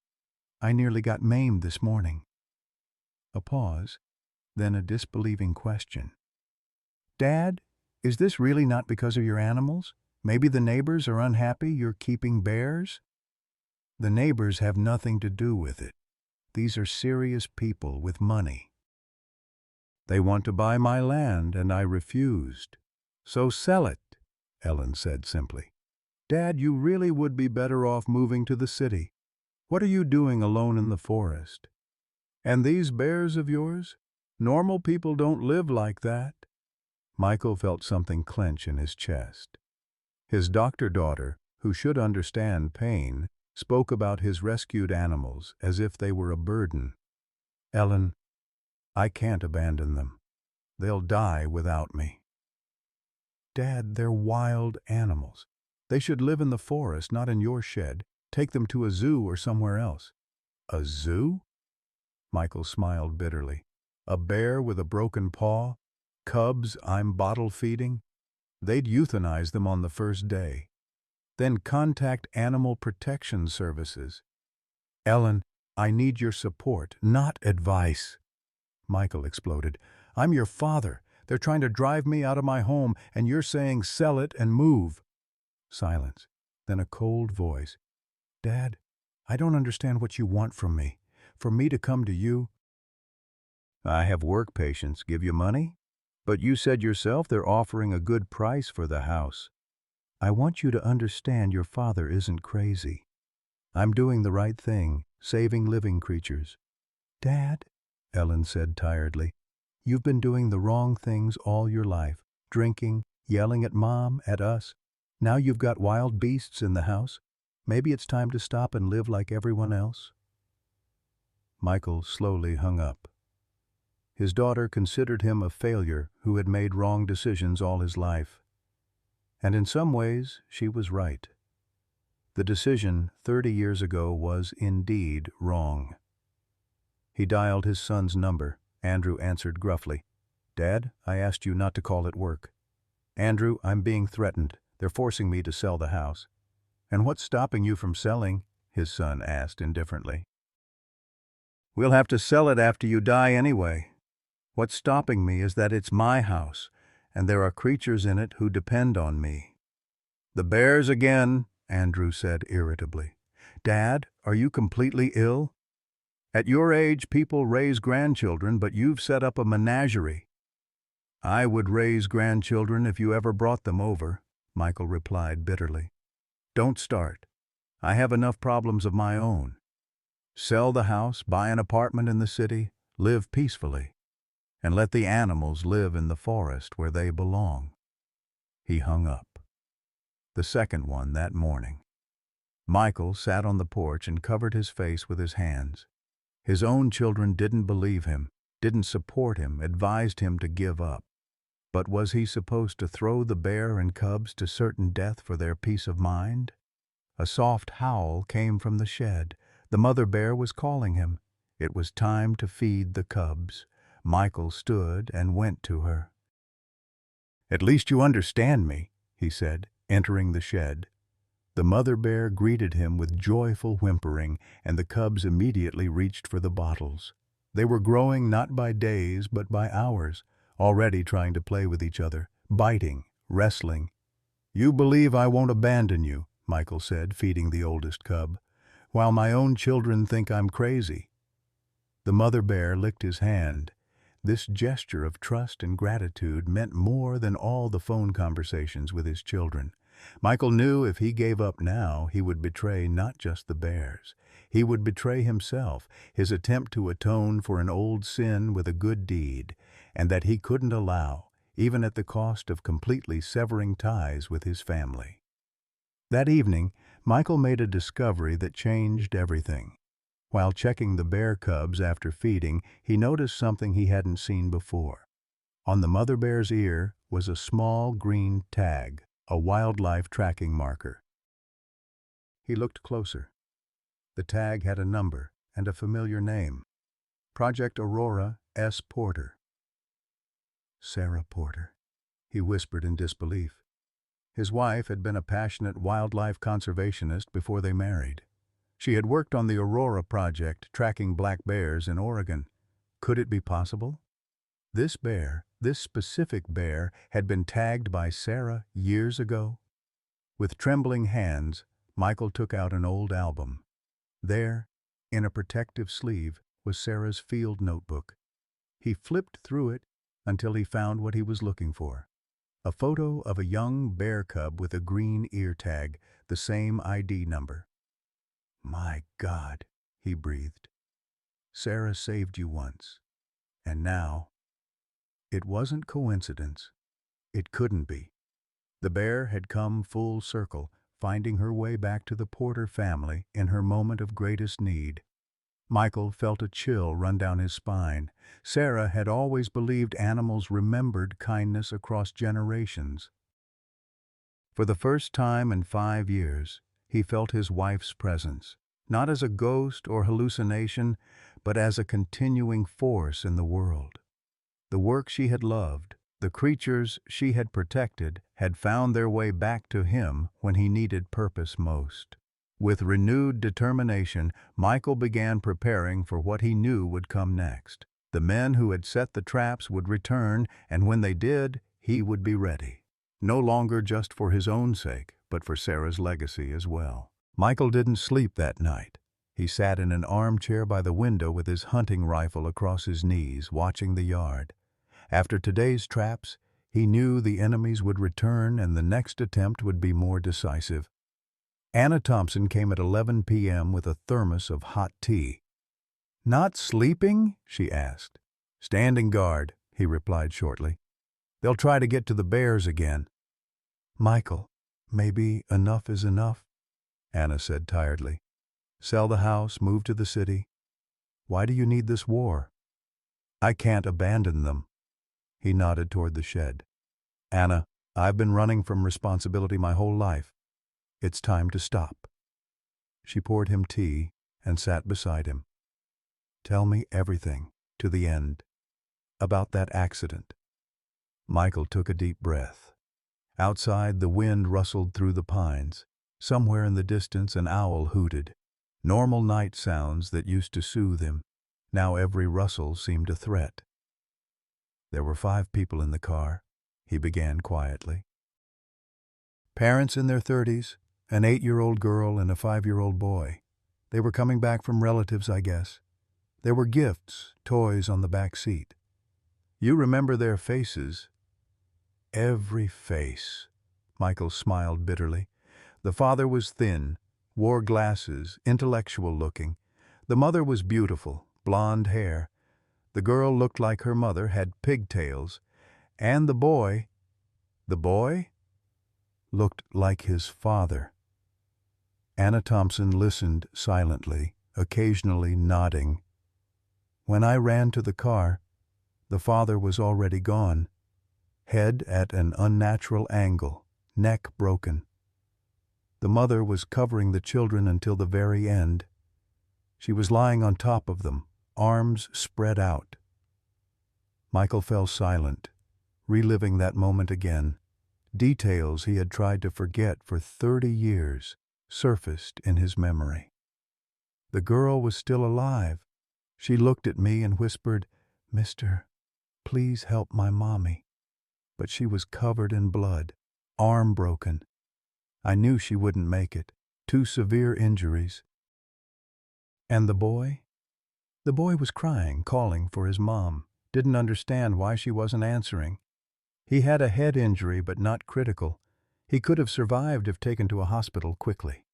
[SPEAKER 1] I nearly got maimed this morning." A pause, then a disbelieving question. "Dad, is this really not because of your animals? Maybe the neighbors are unhappy you're keeping bears?" "The neighbors have nothing to do with it. These are serious people with money. They want to buy my land, and I refused. So sell it," Ellen said simply. "Dad, you really would be better off moving to the city. What are you doing alone in the forest? And these bears of yours? Normal people don't live like that." Michael felt something clench in his chest. His doctor daughter, who should understand pain, spoke about his rescued animals as if they were a burden. "Ellen, I can't abandon them. They'll die without me." "Dad, they're wild animals. They should live in the forest, not in your shed. Take them to a zoo or somewhere else." "A zoo?" Michael smiled bitterly. "A bear with a broken paw? Cubs I'm bottle feeding? They'd euthanize them on the first day. Then contact Animal Protection Services." "Ellen, I need your support, not advice." Michael exploded. "I'm your father. They're trying to drive me out of my home, and you're saying sell it and move." Silence. Then a cold voice. "Dad, I don't understand what you want from me. For me to come to you?" "I have work patients give you money? But you said yourself they're offering a good price for the house." "I want you to understand your father isn't crazy. I'm doing the right thing, saving living creatures." "Dad," Ellen said tiredly, "you've been doing the wrong things all your life. Drinking, yelling at Mom, at us. Now you've got wild beasts in the house. Maybe it's time to stop and live like everyone else." Michael slowly hung up. His daughter considered him a failure who had made wrong decisions all his life. And in some ways, she was right. The decision 30 years ago was indeed wrong. He dialed his son's number. Andrew answered gruffly. "Dad, I asked you not to call at work." "Andrew, I'm being threatened. They're forcing me to sell the house." "And what's stopping you from selling?" his son asked indifferently. "We'll have to sell it after you die anyway. What's stopping me is that it's my house, and there are creatures in it who depend on me." "The bears again," Andrew said irritably. "Dad, are you completely ill? At your age, people raise grandchildren, but you've set up a menagerie." "I would raise grandchildren if you ever brought them over," Michael replied bitterly. "Don't start. I have enough problems of my own. Sell the house, buy an apartment in the city, live peacefully, and let the animals live in the forest where they belong." He hung up. The second one that morning. Michael sat on the porch and covered his face with his hands. His own children didn't believe him, didn't support him, advised him to give up. But was he supposed to throw the bear and cubs to certain death for their peace of mind? A soft howl came from the shed. The mother bear was calling him. It was time to feed the cubs. Michael stood and went to her. "At least you understand me," he said, entering the shed. The mother bear greeted him with joyful whimpering, and the cubs immediately reached for the bottles. They were growing not by days but by hours, already trying to play with each other, biting, wrestling. "You believe I won't abandon you," Michael said, feeding the oldest cub, "while my own children think I'm crazy." The mother bear licked his hand. This gesture of trust and gratitude meant more than all the phone conversations with his children. Michael knew if he gave up now, he would betray not just the bears. He would betray himself, his attempt to atone for an old sin with a good deed, and that he couldn't allow, even at the cost of completely severing ties with his family. That evening, Michael made a discovery that changed everything. While checking the bear cubs after feeding, he noticed something he hadn't seen before. On the mother bear's ear was a small green tag, a wildlife tracking marker. He looked closer. The tag had a number and a familiar name. Project Aurora S. Porter. Sarah Porter, he whispered in disbelief. His wife had been a passionate wildlife conservationist before they married. She had worked on the Aurora Project, tracking black bears in Oregon. Could it be possible? This bear, this specific bear, had been tagged by Sarah years ago. With trembling hands, Michael took out an old album. There, in a protective sleeve, was Sarah's field notebook. He flipped through it until he found what he was looking for. A photo of a young bear cub with a green ear tag, the same ID number. "My God," he breathed. "Sarah saved you once. And now—" It wasn't coincidence. It couldn't be. The bear had come full circle, finding her way back to the Porter family in her moment of greatest need. Michael felt a chill run down his spine. Sarah had always believed animals remembered kindness across generations. For the first time in 5 years, he felt his wife's presence, not as a ghost or hallucination, but as a continuing force in the world. The work she had loved, the creatures she had protected, had found their way back to him when he needed purpose most. With renewed determination, Michael began preparing for what he knew would come next. The men who had set the traps would return, and when they did, he would be ready. No longer just for his own sake, but for Sarah's legacy as well. Michael didn't sleep that night. He sat in an armchair by the window with his hunting rifle across his knees, watching the yard. After today's traps, he knew the enemies would return and the next attempt would be more decisive. Anna Thompson came at 11 p.m. with a thermos of hot tea. "Not sleeping?" she asked. "Standing guard," he replied shortly. "They'll try to get to the bears again." "Michael, maybe enough is enough," Anna said tiredly. "Sell the house, move to the city. Why do you need this war?" "I can't abandon them." He nodded toward the shed. "Anna, I've been running from responsibility my whole life. It's time to stop." She poured him tea and sat beside him. "Tell me everything, to the end, about that accident." Michael took a deep breath. Outside, the wind rustled through the pines. Somewhere in the distance, an owl hooted. Normal night sounds that used to soothe him. Now every rustle seemed a threat. "There were 5 people in the car," he began quietly. "Parents in their 30s, an 8-year-old girl and a 5-year-old boy. They were coming back from relatives, I guess. There were gifts, toys on the back seat. You remember their faces?" "Every face." Michael smiled bitterly. The father was thin, wore glasses, intellectual-looking. The mother was beautiful, blonde hair. The girl looked like her mother, had pigtails. And the boy looked like his father. Anna Thompson listened silently, occasionally nodding. "When I ran to the car, the father was already gone. Head at an unnatural angle, neck broken. The mother was covering the children until the very end. She was lying on top of them, arms spread out." Michael fell silent, reliving that moment again. Details he had tried to forget for 30 years surfaced in his memory. The girl was still alive. She looked at me and whispered, "Mister, please help my mommy." But she was covered in blood, arm broken. I knew she wouldn't make it. 2 severe injuries. "And the boy?" "The boy was crying, calling for his mom. Didn't understand why she wasn't answering. He had a head injury, but not critical. He could have survived if taken to a hospital quickly.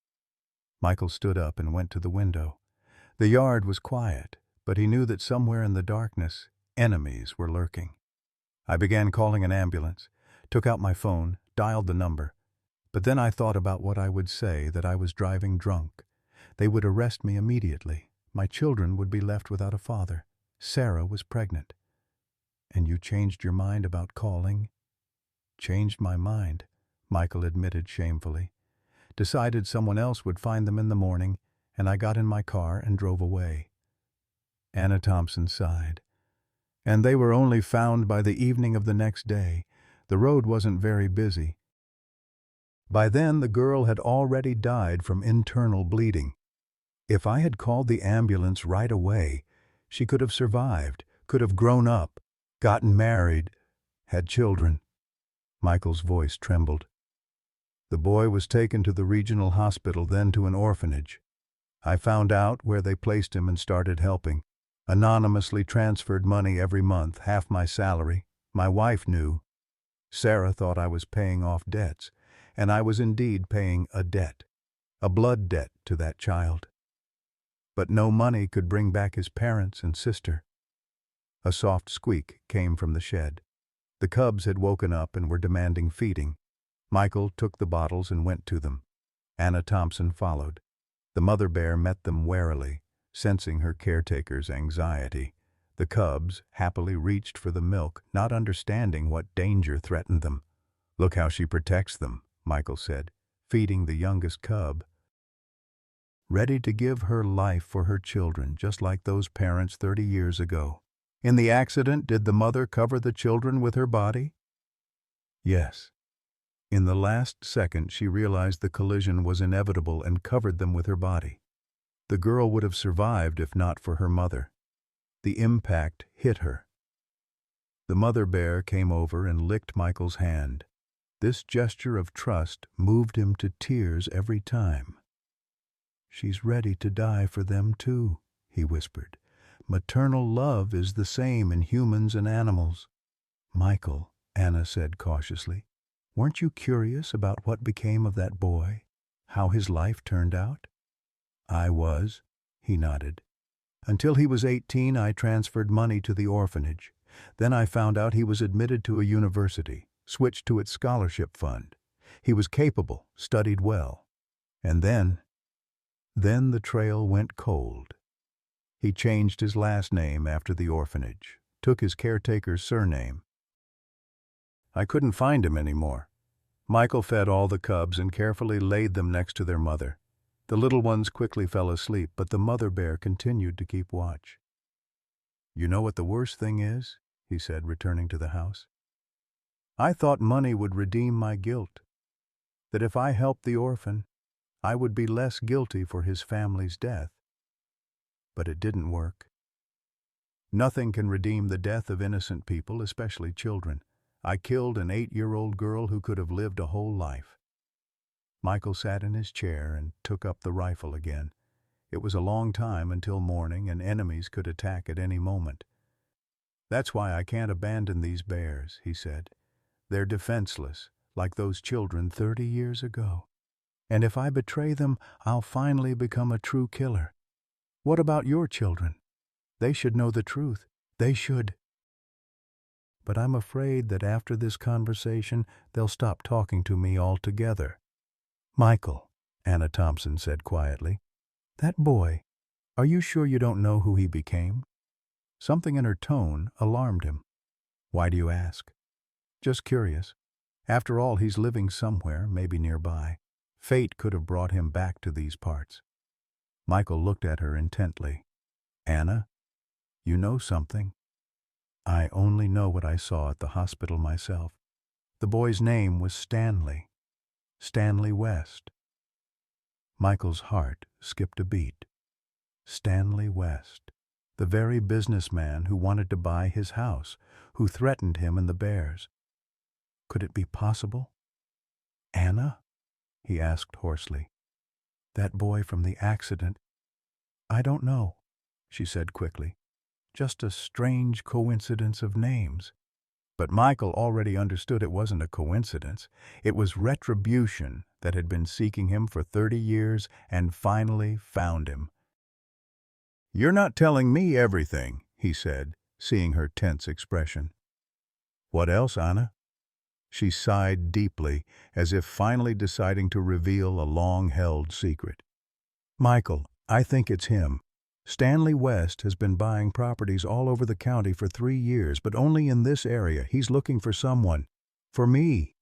[SPEAKER 1] Michael stood up and went to the window. The yard was quiet, but he knew that somewhere in the darkness, enemies were lurking. I began calling an ambulance, took out my phone, dialed the number. But then I thought about what I would say, that I was driving drunk. They would arrest me immediately. My children would be left without a father. Sarah was pregnant. And you changed your mind about calling? Changed my mind, Michael admitted shamefully. Decided someone else would find them in the morning, and I got in my car and drove away. Anna Thompson sighed. And they were only found by the evening of the next day. The road wasn't very busy. By then, the girl had already died from internal bleeding. If I had called the ambulance right away, she could have survived, could have grown up, gotten married, had children. Michael's voice trembled. The boy was taken to the regional hospital, then to an orphanage. I found out where they placed him and started helping. Anonymously transferred money every month, half my salary. My wife knew. Sarah thought I was paying off debts, and I was indeed paying a debt, a blood debt to that child. But no money could bring back his parents and sister. A soft squeak came from the shed. The cubs had woken up and were demanding feeding. Michael took the bottles and went to them. Anna Thompson followed. The mother bear met them warily, sensing her caretaker's anxiety. The cubs happily reached for the milk, not understanding what danger threatened them. "Look how she protects them," Michael said, feeding the youngest cub. Ready to give her life for her children, just like those parents 30 years ago. In the accident, did the mother cover the children with her body? Yes. In the last second, she realized the collision was inevitable and covered them with her body. The girl would have survived if not for her mother. The impact hit her. The mother bear came over and licked Michael's hand. This gesture of trust moved him to tears every time. "She's ready to die for them too," he whispered. "Maternal love is the same in humans and animals." "Michael," Anna said cautiously, "weren't you curious about what became of that boy? How his life turned out?" "I was," he nodded. "Until he was 18, I transferred money to the orphanage. Then I found out he was admitted to a university, switched to its scholarship fund. He was capable, studied well. And then the trail went cold. He changed his last name after the orphanage, took his caretaker's surname. I couldn't find him anymore." Michael fed all the cubs and carefully laid them next to their mother. The little ones quickly fell asleep, but the mother bear continued to keep watch. "You know what the worst thing is?" he said, returning to the house. "I thought money would redeem my guilt, that if I helped the orphan, I would be less guilty for his family's death. But it didn't work. Nothing can redeem the death of innocent people, especially children. I killed an 8-year-old girl who could have lived a whole life." Michael sat in his chair and took up the rifle again. It was a long time until morning, and enemies could attack at any moment. "That's why I can't abandon these bears," he said. "They're defenseless, like those children 30 years ago. And if I betray them, I'll finally become a true killer. What about your children? They should know the truth. They should. But I'm afraid that after this conversation, they'll stop talking to me altogether." "Michael," Anna Thompson said quietly, "that boy, are you sure you don't know who he became?" Something in her tone alarmed him. "Why do you ask?" "Just curious. After all, he's living somewhere, maybe nearby. Fate could have brought him back to these parts." Michael looked at her intently. "Anna, you know something." "I only know what I saw at the hospital myself. The boy's name was Stanley. Stanley West." Michael's heart skipped a beat. Stanley West, the very businessman who wanted to buy his house, who threatened him and the bears. Could it be possible? "Anna?" he asked hoarsely. "That boy from the accident?" "I don't know," she said quickly. "Just a strange coincidence of names." But Michael already understood it wasn't a coincidence. It was retribution that had been seeking him for 30 years and finally found him. "You're not telling me everything," he said, seeing her tense expression. "What else, Anna?" She sighed deeply, as if finally deciding to reveal a long-held secret. "Michael, I think it's him. Stanley West has been buying properties all over the county for 3 years, but only in this area. He's looking for someone. For me.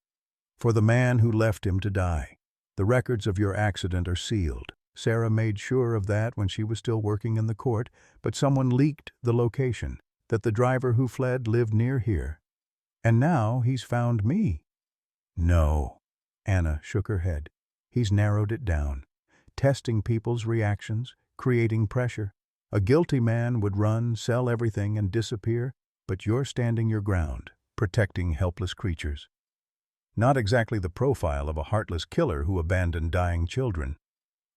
[SPEAKER 1] For the man who left him to die. The records of your accident are sealed. Sarah made sure of that when she was still working in the court, but someone leaked the location, that the driver who fled lived near here. And now he's found me." "No." Anna shook her head. "He's narrowed it down. Testing people's reactions, creating pressure. A guilty man would run, sell everything, and disappear, but you're standing your ground, protecting helpless creatures. Not exactly the profile of a heartless killer who abandoned dying children."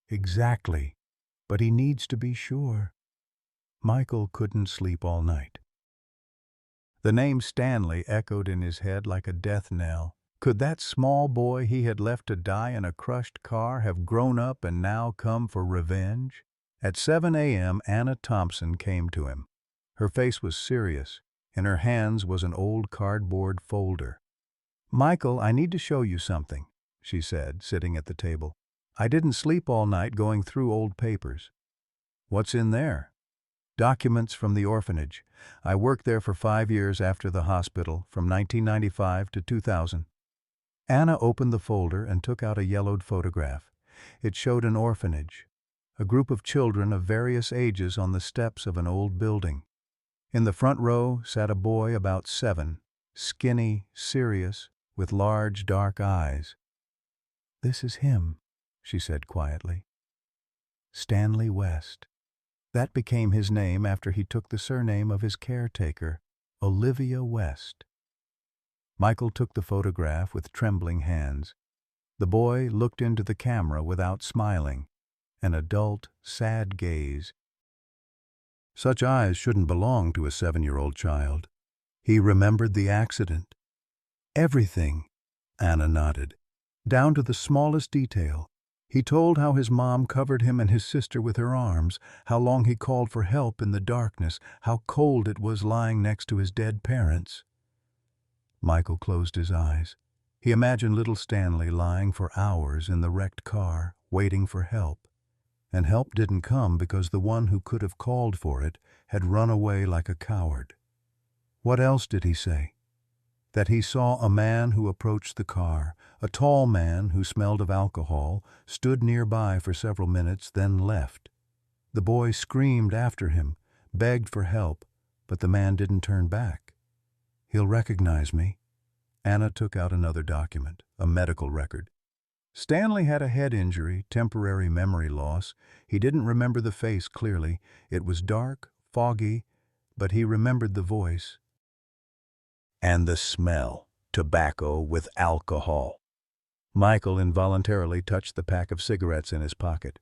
[SPEAKER 1] "Exactly. But he needs to be sure." Michael couldn't sleep all night. The name Stanley echoed in his head like a death knell. Could that small boy he had left to die in a crushed car have grown up and now come for revenge? At 7 a.m., Anna Thompson came to him. Her face was serious. In her hands was an old cardboard folder. "Michael, I need to show you something," she said, sitting at the table. "I didn't sleep all night going through old papers." "What's in there?" "Documents from the orphanage. I worked there for 5 years after the hospital, from 1995 to 2000. Anna opened the folder and took out a yellowed photograph. It showed an orphanage, a group of children of various ages on the steps of an old building. In the front row sat a boy about 7, skinny, serious, with large dark eyes. "This is him," she said quietly. "Stanley West. That became his name after he took the surname of his caretaker, Olivia West." Michael took the photograph with trembling hands. The boy looked into the camera without smiling, an adult, sad gaze. Such eyes shouldn't belong to a 7-year-old child. He remembered the accident. "Everything," Anna nodded, "down to the smallest detail. He told how his mom covered him and his sister with her arms, how long he called for help in the darkness, how cold it was lying next to his dead parents." Michael closed his eyes. He imagined little Stanley lying for hours in the wrecked car, waiting for help. And help didn't come because the one who could have called for it had run away like a coward. What else did he say? That he saw a man who approached the car, a tall man who smelled of alcohol, stood nearby for several minutes, then left. The boy screamed after him, begged for help, but the man didn't turn back. "He'll recognize me." Anna took out another document, a medical record. Stanley had a head injury, temporary memory loss. He didn't remember the face clearly. It was dark, foggy, but he remembered the voice. And the smell, tobacco with alcohol. Michael involuntarily touched the pack of cigarettes in his pocket.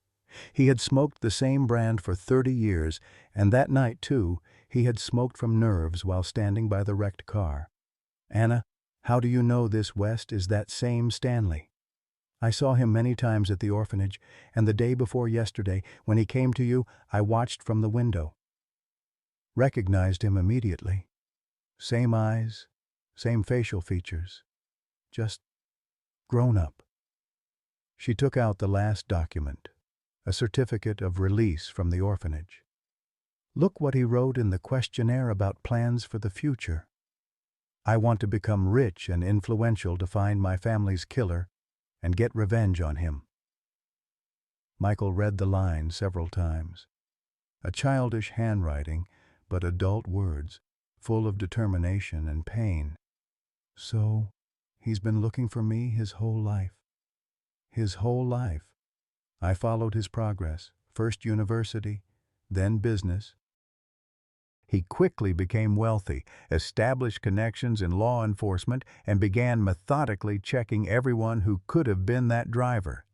[SPEAKER 1] He had smoked the same brand for 30 years, and that night, too, he had smoked from nerves while standing by the wrecked car. "Anna, how do you know this West is that same Stanley?" "I saw him many times at the orphanage, and the day before yesterday, when he came to you, I watched from the window." "Recognized him immediately. Same eyes, same facial features. Just grown up." She took out the last document, a certificate of release from the orphanage. "Look what he wrote in the questionnaire about plans for the future. I want to become rich and influential to find my family's killer and get revenge on him." Michael read the line several times. A childish handwriting, but adult words, full of determination and pain. So, he's been looking for me his whole life. His whole life. I followed his progress, first university, then business. He quickly became wealthy, established connections in law enforcement, and began methodically checking everyone who could have been that driver.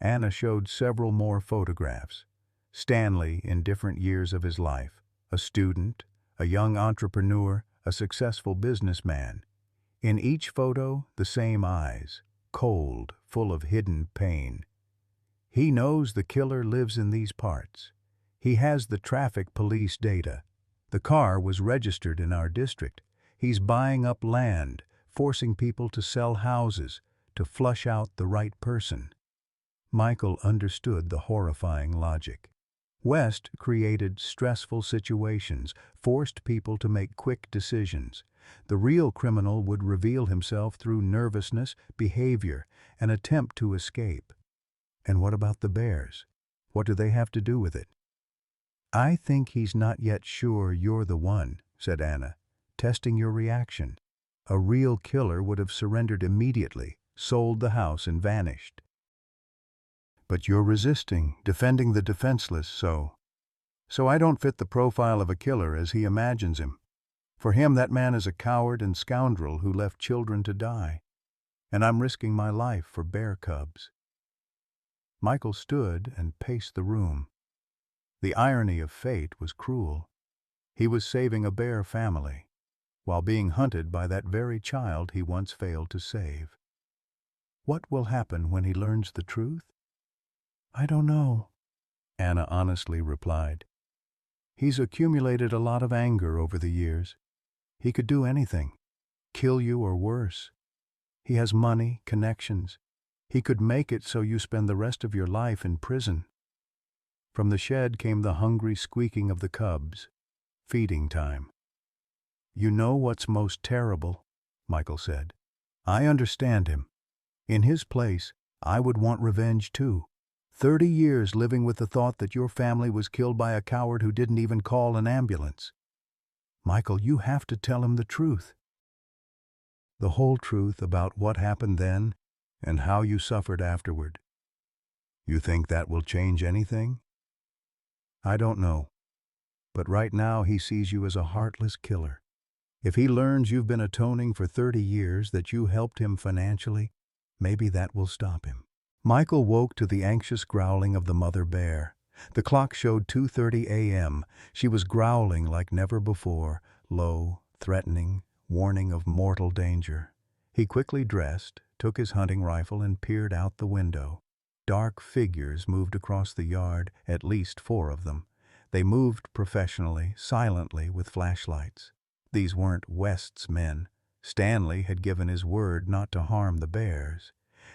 [SPEAKER 1] Anna showed several more photographs. Stanley in different years of his life, a student, a young entrepreneur, a successful businessman. In each photo, the same eyes, cold, full of hidden pain. He knows the killer lives in these parts. He has the traffic police data. The car was registered in our district. He's buying up land, forcing people to sell houses, to flush out the right person. Michael understood the horrifying logic. West created stressful situations, forced people to make quick decisions. The real criminal would reveal himself through nervousness, behavior, an attempt to escape. And what about the bears? What do they have to do with it? I think he's not yet sure you're the one, said Anna, testing your reaction. A real killer would have surrendered immediately, sold the house and vanished. But you're resisting, defending the defenseless, so I don't fit the profile of a killer as he imagines him. For him, that man is a coward and scoundrel who left children to die. And I'm risking my life for bear cubs. Michael stood and paced the room. The irony of fate was cruel. He was saving a bear family, while being hunted by that very child he once failed to save. What will happen when he learns the truth? I don't know, Anna honestly replied. He's accumulated a lot of anger over the years. He could do anything, kill you or worse. He has money, connections. He could make it so you spend the rest of your life in prison. From the shed came the hungry squeaking of the cubs. Feeding time. You know what's most terrible, Michael said. I understand him. In his place, I would want revenge too. 30 years living with the thought that your family was killed by a coward who didn't even call an ambulance. Michael, you have to tell him the truth. The whole truth about what happened then and how you suffered afterward. You think that will change anything? I don't know. But right now he sees you as a heartless killer. If he learns you've been atoning for 30 years, that you helped him financially, maybe that will stop him. Michael woke to the anxious growling of the mother bear. The clock showed 2:30 a.m. She was growling like never before, low, threatening, warning of mortal danger. He quickly dressed, took his hunting rifle and peered out the window. Dark figures moved across the yard, at least 4 of them. They moved professionally, silently, with flashlights. These weren't West's men. Stanley had given his word not to harm the bears.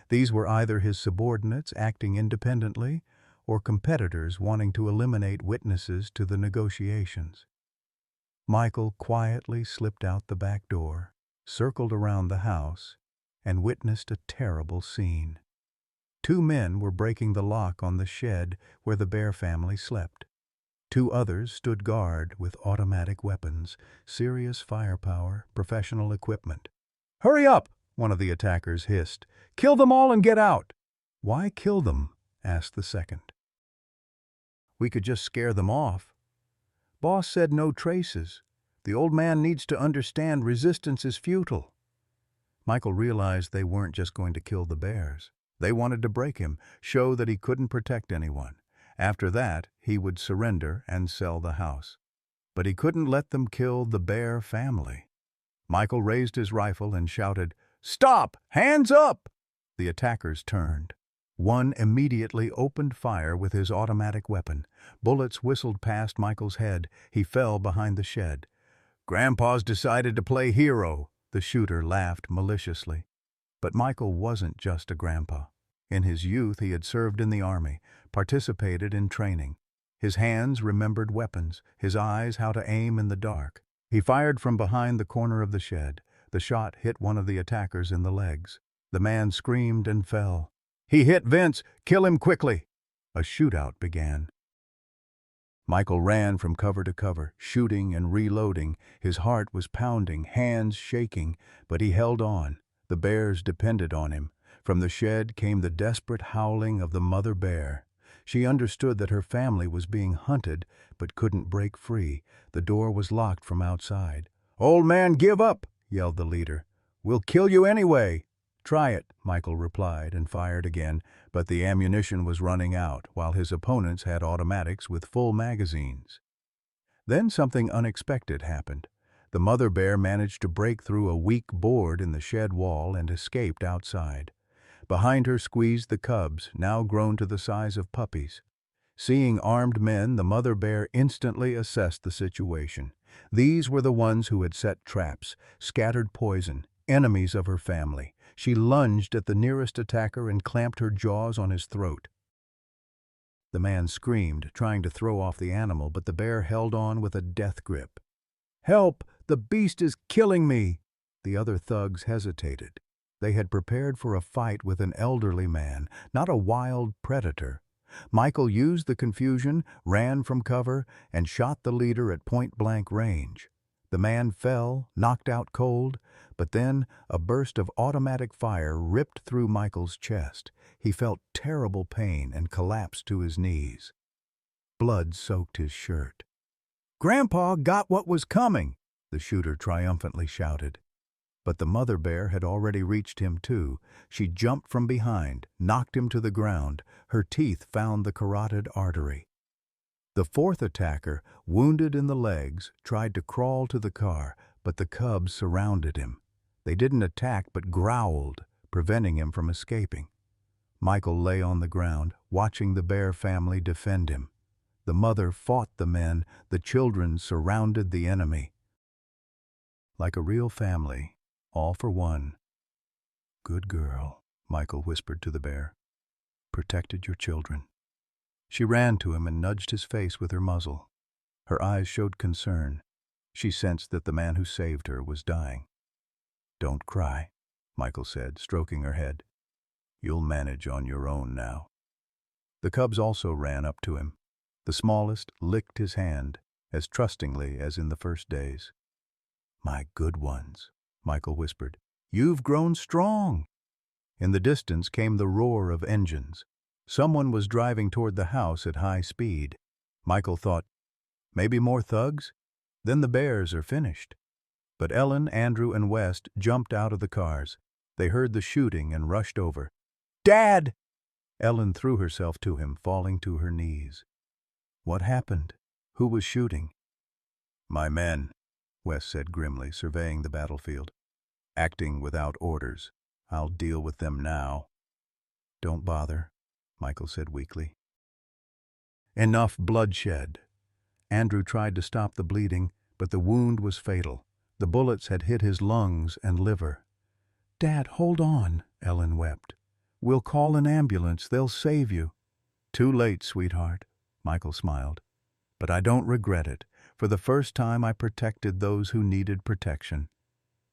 [SPEAKER 1] These were either his subordinates acting independently or competitors wanting to eliminate witnesses to the negotiations. Michael quietly slipped out the back door, circled around the house, and witnessed a terrible scene. 2 men were breaking the lock on the shed where the bear family slept. 2 others stood guard with automatic weapons, serious firepower, professional equipment. "Hurry up!" one of the attackers hissed. "Kill them all and get out!" "Why kill them?" asked the second. "We could just scare them off. Boss said no traces. The old man needs to understand resistance is futile." Michael realized they weren't just going to kill the bears. They wanted to break him, show that he couldn't protect anyone. After that, he would surrender and sell the house. But he couldn't let them kill the bear family. Michael raised his rifle and shouted, "Stop! Hands up!" The attackers turned. One immediately opened fire with his automatic weapon. Bullets whistled past Michael's head. He fell behind the shed. "Grandpa's decided to play hero," the shooter laughed maliciously. But Michael wasn't just a grandpa. In his youth, he had served in the army, participated in training. His hands remembered weapons, his eyes how to aim in the dark. He fired from behind the corner of the shed. The shot hit one of the attackers in the legs. The man screamed and fell. "He hit Vince! Kill him quickly!" A shootout began. Michael ran from cover to cover, shooting and reloading. His heart was pounding, hands shaking, but he held on. The bears depended on him. From the shed came the desperate howling of the mother bear. She understood that her family was being hunted, but couldn't break free. The door was locked from outside. "Old man, give up!" yelled the leader. "We'll kill you anyway." "Try it," Michael replied and fired again, but the ammunition was running out, while his opponents had automatics with full magazines. Then something unexpected happened. The mother bear managed to break through a weak board in the shed wall and escaped outside. Behind her squeezed the cubs, now grown to the size of puppies. Seeing armed men, the mother bear instantly assessed the situation. These were the ones who had set traps, scattered poison, enemies of her family. She lunged at the nearest attacker and clamped her jaws on his throat. The man screamed, trying to throw off the animal, but the bear held on with a death grip. "Help! The beast is killing me!" The other thugs hesitated. They had prepared for a fight with an elderly man, not a wild predator. Michael used the confusion, ran from cover, and shot the leader at point-blank range. The man fell, knocked out cold, but then a burst of automatic fire ripped through Michael's chest. He felt terrible pain and collapsed to his knees. Blood soaked his shirt. "Grandpa got what was coming!" the shooter triumphantly shouted. But the mother bear had already reached him too. She jumped from behind, knocked him to the ground. Her teeth found the carotid artery. The fourth attacker, wounded in the legs, tried to crawl to the car, but the cubs surrounded him. They didn't attack but growled, preventing him from escaping. Michael lay on the ground, watching the bear family defend him. The mother fought the men, the children surrounded the enemy. Like a real family, all for one. "Good girl," Michael whispered to the bear. "Protected your children." She ran to him and nudged his face with her muzzle. Her eyes showed concern. She sensed that the man who saved her was dying. "Don't cry," Michael said, stroking her head. "You'll manage on your own now." The cubs also ran up to him. The smallest licked his hand, as trustingly as in the first days. "My good ones," Michael whispered. "You've grown strong." In the distance came the roar of engines. Someone was driving toward the house at high speed. Michael thought, maybe more thugs? Then the bears are finished. But Ellen, Andrew, and West jumped out of the cars. They heard the shooting and rushed over. "Dad!" Ellen threw herself to him, falling to her knees. "What happened? Who was shooting?" "My men," West said grimly, surveying the battlefield. "Acting without orders. I'll deal with them now." "Don't bother," Michael said weakly. Enough bloodshed. Andrew tried to stop the bleeding, but the wound was fatal. The bullets had hit his lungs and liver. "Dad, hold on," Ellen wept. "We'll call an ambulance. They'll save you." "Too late, sweetheart," Michael smiled. "But I don't regret it. For the first time I protected those who needed protection."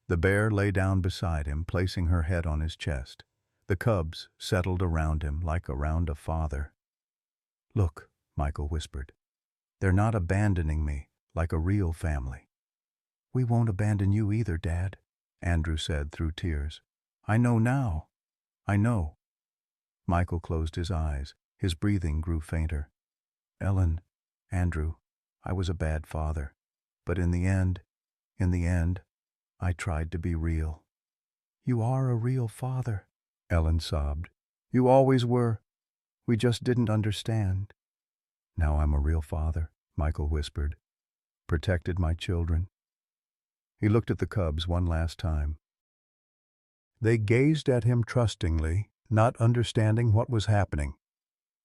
[SPEAKER 1] The bear lay down beside him, placing her head on his chest. The cubs settled around him like around a father. "Look," Michael whispered. "They're not abandoning me like a real family." "We won't abandon you either, Dad," Andrew said through tears. "I know now. I know." Michael closed his eyes. His breathing grew fainter. "Ellen, Andrew, I was a bad father. But in the end, I tried to be real." "You are a real father," Ellen sobbed. "You always were. We just didn't understand." "Now I'm a real father," Michael whispered. "Protected my children." He looked at the cubs one last time. They gazed at him trustingly, not understanding what was happening.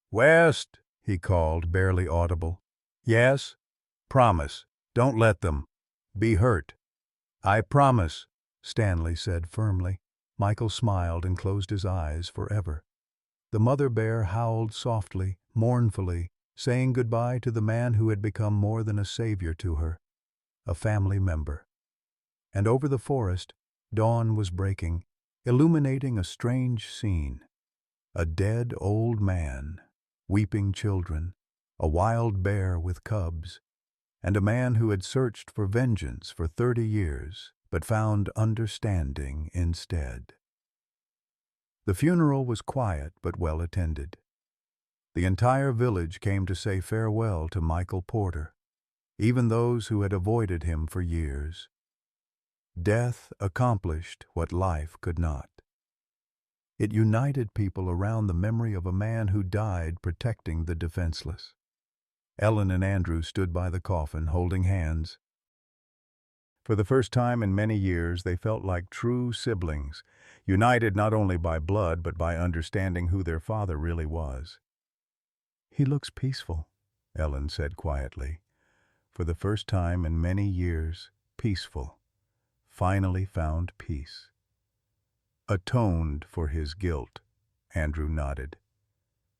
[SPEAKER 1] "West," he called, barely audible. "Yes? Promise. Don't let them be hurt." "I promise," Stanley said firmly. Michael smiled and closed his eyes forever. The mother bear howled softly, mournfully, saying goodbye to the man who had become more than a savior to her, a family member. And over the forest, dawn was breaking, illuminating a strange scene. A dead old man, weeping children, a wild bear with cubs, and a man who had searched for vengeance for 30 years, but found understanding instead. The funeral was quiet but well attended. The entire village came to say farewell to Michael Porter, even those who had avoided him for years. Death accomplished what life could not. It united people around the memory of a man who died protecting the defenseless. Ellen and Andrew stood by the coffin, holding hands. For the first time in many years, they felt like true siblings, united not only by blood but by understanding who their father really was. "He looks peaceful," Ellen said quietly. For the first time in many years, peaceful. Finally found peace. "Atoned for his guilt," Andrew nodded.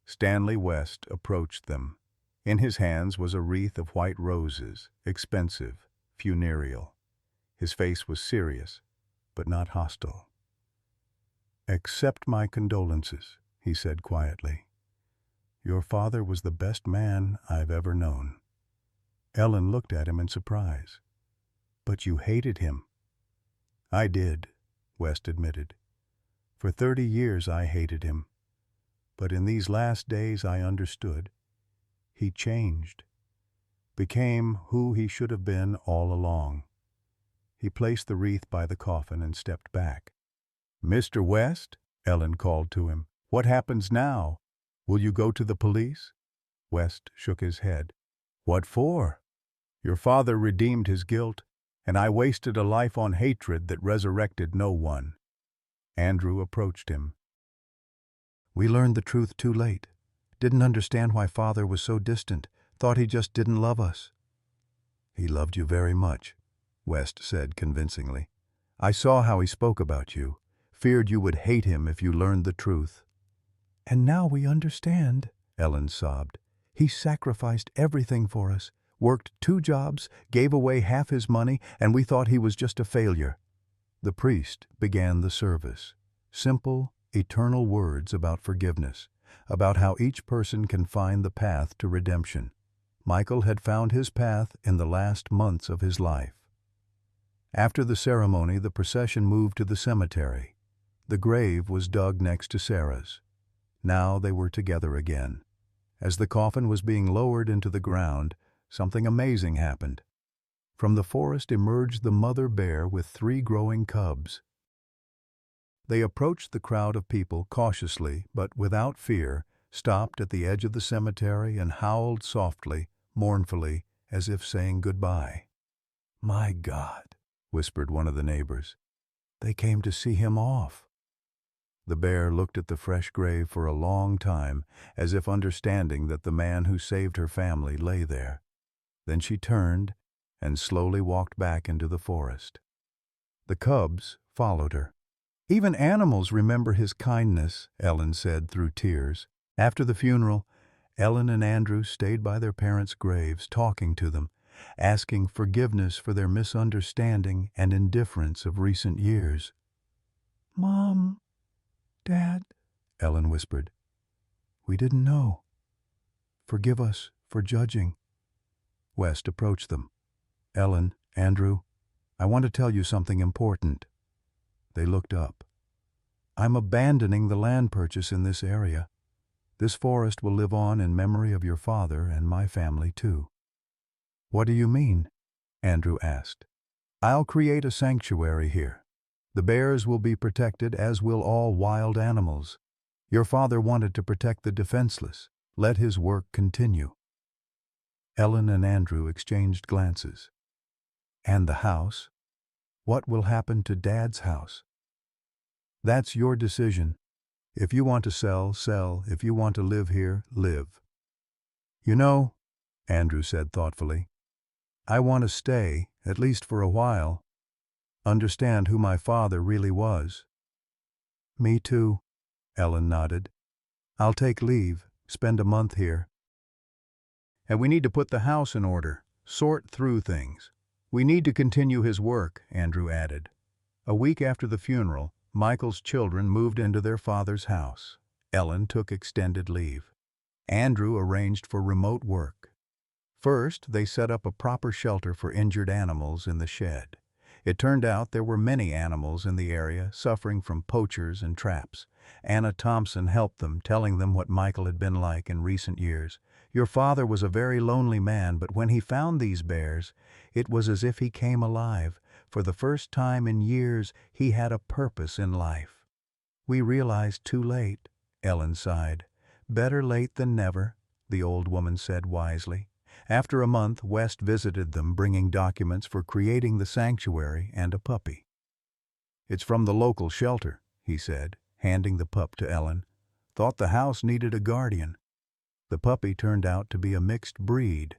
[SPEAKER 1] Stanley West approached them. In his hands was a wreath of white roses, expensive, funereal. His face was serious, but not hostile. "Accept my condolences," he said quietly. "Your father was the best man I've ever known." Ellen looked at him in surprise. "But you hated him." "I did," West admitted. "For 30 years I hated him. But in these last days I understood. He changed, became who he should have been all along." He placed the wreath by the coffin and stepped back. "Mr. West," Ellen called to him, "what happens now? Will you go to the police?" West shook his head. "What for? Your father redeemed his guilt, and I wasted a life on hatred that resurrected no one." Andrew approached him. "We learned the truth too late. Didn't understand why father was so distant. Thought he just didn't love us." "He loved you very much," West said convincingly. "I saw how he spoke about you. Feared you would hate him if you learned the truth." "And now we understand," Ellen sobbed. "He sacrificed everything for us, worked 2 jobs, gave away half his money, and we thought he was just a failure." The priest began the service. Simple, eternal words about forgiveness, about how each person can find the path to redemption. Michael had found his path in the last months of his life. After the ceremony, the procession moved to the cemetery. The grave was dug next to Sarah's. Now they were together again. As the coffin was being lowered into the ground, something amazing happened. From the forest emerged the mother bear with 3 growing cubs. They approached the crowd of people cautiously, but without fear, stopped at the edge of the cemetery and howled softly, mournfully, as if saying goodbye. "My God," whispered one of the neighbors. "They came to see him off." The bear looked at the fresh grave for a long time, as if understanding that the man who saved her family lay there. Then she turned and slowly walked back into the forest. The cubs followed her. "Even animals remember his kindness," Ellen said through tears. After the funeral, Ellen and Andrew stayed by their parents' graves, talking to them, asking forgiveness for their misunderstanding and indifference of recent years. "Mom, Dad," Ellen whispered, "we didn't know. Forgive us for judging." West approached them. "Ellen, Andrew, I want to tell you something important." They looked up. "I'm abandoning the land purchase in this area. This forest will live on in memory of your father and my family too." "What do you mean?" Andrew asked. "I'll create a sanctuary here. The bears will be protected, as will all wild animals. Your father wanted to protect the defenseless. Let his work continue." Ellen and Andrew exchanged glances. "And the house? What will happen to Dad's house?" "That's your decision. If you want to sell, sell. If you want to live here, live." "You know," Andrew said thoughtfully, "I want to stay, at least for a while. Understand who my father really was." "Me too," Ellen nodded. "I'll take leave, spend a month here." "And we need to put the house in order, sort through things. We need to continue his work," Andrew added. A week after the funeral, Michael's children moved into their father's house. Ellen took extended leave. Andrew arranged for remote work. First, they set up a proper shelter for injured animals in the shed. It turned out there were many animals in the area suffering from poachers and traps. Anna Thompson helped them, telling them what Michael had been like in recent years. "Your father was a very lonely man, but when he found these bears, it was as if he came alive. For the first time in years, he had a purpose in life." "We realized too late," Ellen sighed. "Better late than never," the old woman said wisely. After a month, West visited them, bringing documents for creating the sanctuary and a puppy. "It's from the local shelter," he said, handing the pup to Ellen. "Thought the house needed a guardian." The puppy turned out to be a mixed breed,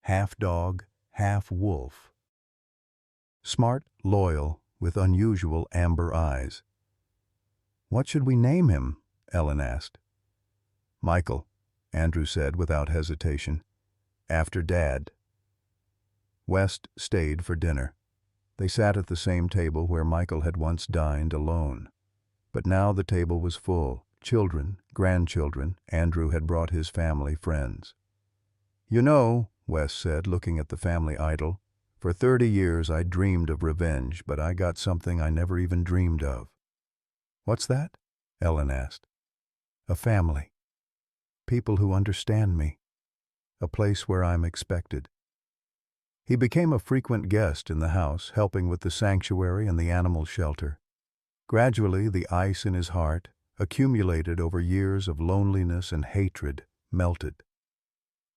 [SPEAKER 1] half dog, half wolf. Smart, loyal, with unusual amber eyes. "What should we name him?" Ellen asked. "Michael," Andrew said without hesitation. "After Dad." West stayed for dinner. They sat at the same table where Michael had once dined alone. But now the table was full. Children, grandchildren, Andrew had brought his family friends. "You know," West said, looking at the family idol, "for 30 years I dreamed of revenge, but I got something I never even dreamed of." "What's that?" Ellen asked. "A family. People who understand me. A place where I'm expected." He became a frequent guest in the house, helping with the sanctuary and the animal shelter. Gradually, the ice in his heart, accumulated over years of loneliness and hatred, melted.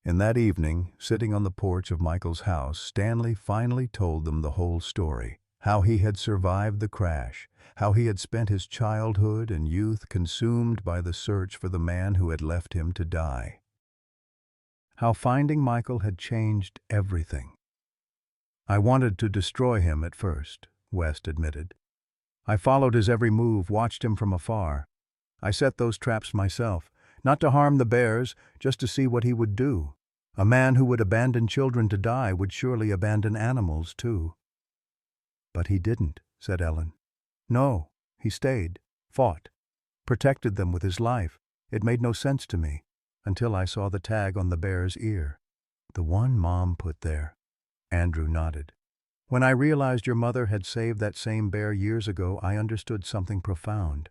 [SPEAKER 1] In that evening, sitting on the porch of Michael's house, Stanley finally told them the whole story. How he had survived the crash, how he had spent his childhood and youth consumed by the search for the man who had left him to die. How finding Michael had changed everything. "I wanted to destroy him at first," West admitted. "I followed his every move, watched him from afar. I set those traps myself, not to harm the bears, just to see what he would do. A man who would abandon children to die would surely abandon animals, too." "But he didn't," said Ellen. "No, he stayed, fought, protected them with his life. It made no sense to me, until I saw the tag on the bear's ear." "The one Mom put there." Andrew nodded. "When I realized your mother had saved that same bear years ago, I understood something profound.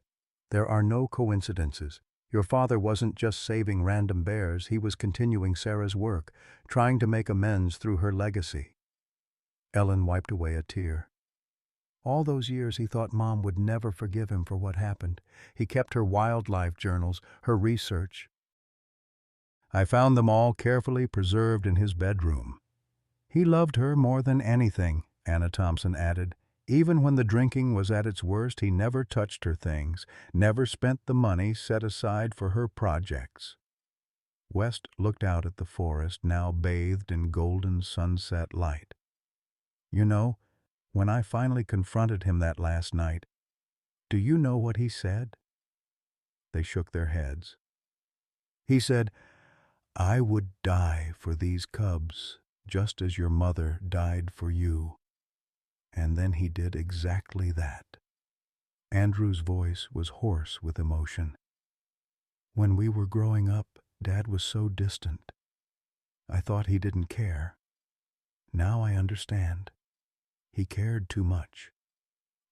[SPEAKER 1] There are no coincidences. Your father wasn't just saving random bears, he was continuing Sarah's work, trying to make amends through her legacy." Ellen wiped away a tear. All those years he thought Mom would never forgive him for what happened. He kept her wildlife journals, her research. "I found them all carefully preserved in his bedroom." "He loved her more than anything," Anna Thompson added. "Even when the drinking was at its worst, he never touched her things, never spent the money set aside for her projects." West looked out at the forest, now bathed in golden sunset light. "You know, when I finally confronted him that last night, do you know what he said?" They shook their heads. "He said, 'I would die for these cubs, just as your mother died for you.' And then he did exactly that." Andrew's voice was hoarse with emotion. "When we were growing up, Dad was so distant. I thought he didn't care. Now I understand. He cared too much,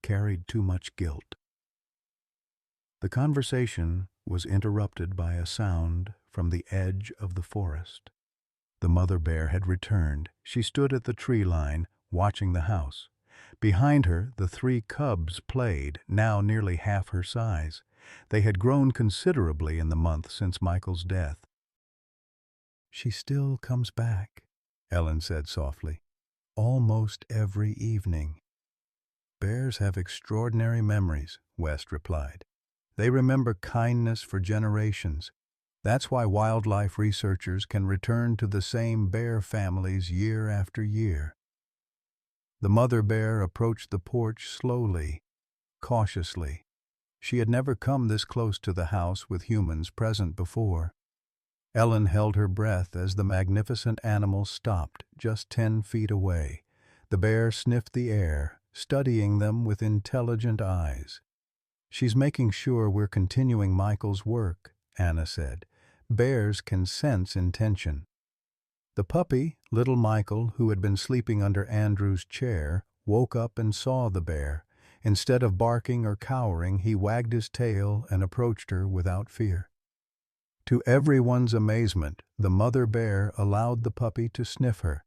[SPEAKER 1] carried too much guilt." The conversation was interrupted by a sound from the edge of the forest. The mother bear had returned. She stood at the tree line, watching the house. Behind her, the 3 cubs played, now nearly half her size. They had grown considerably in the month since Michael's death. "She still comes back," Ellen said softly. "Almost every evening." "Bears have extraordinary memories," West replied. "They remember kindness for generations. That's why wildlife researchers can return to the same bear families year after year." The mother bear approached the porch slowly, cautiously. She had never come this close to the house with humans present before. Ellen held her breath as the magnificent animal stopped just 10 feet away. The bear sniffed the air, studying them with intelligent eyes. "She's making sure we're continuing Michael's work," Anna said. "Bears can sense intention." The puppy, little Michael, who had been sleeping under Andrew's chair, woke up and saw the bear. Instead of barking or cowering, he wagged his tail and approached her without fear. To everyone's amazement, the mother bear allowed the puppy to sniff her.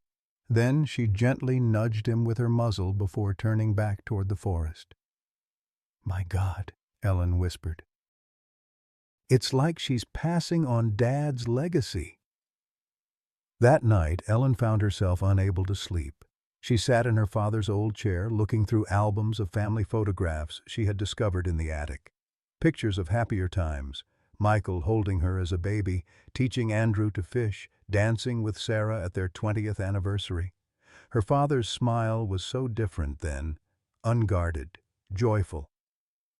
[SPEAKER 1] Then she gently nudged him with her muzzle before turning back toward the forest. "My God," Ellen whispered. "It's like she's passing on Dad's legacy." That night, Ellen found herself unable to sleep. She sat in her father's old chair, looking through albums of family photographs she had discovered in the attic. Pictures of happier times, Michael holding her as a baby, teaching Andrew to fish, dancing with Sarah at their 20th anniversary. Her father's smile was so different then, unguarded, joyful.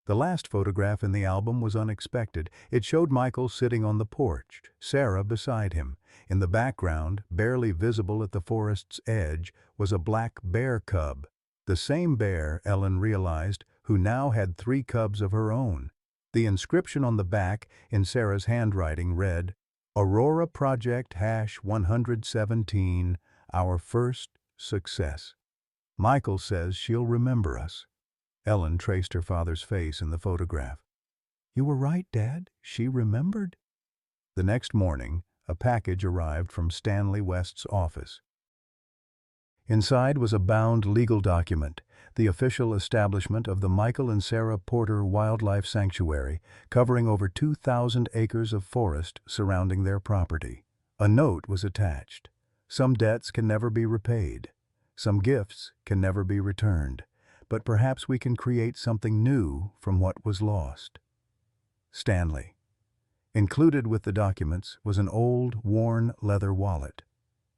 [SPEAKER 1] The last photograph in the album was unexpected. It showed Michael sitting on the porch, Sarah beside him. In the background, barely visible at the forest's edge, was a black bear cub. The same bear, Ellen realized, who now had 3 cubs of her own. The inscription on the back, in Sarah's handwriting, read, "Aurora Project #117, our first success. Michael says she'll remember us." Ellen traced her father's face in the photograph. "You were right, Dad. She remembered." The next morning, a package arrived from Stanley West's office. Inside was a bound legal document, the official establishment of the Michael and Sarah Porter Wildlife Sanctuary, covering over 2,000 acres of forest surrounding their property. A note was attached. Some debts can never be repaid. Some gifts can never be returned. But perhaps we can create something new from what was lost. Stanley. Included with the documents was an old, worn leather wallet.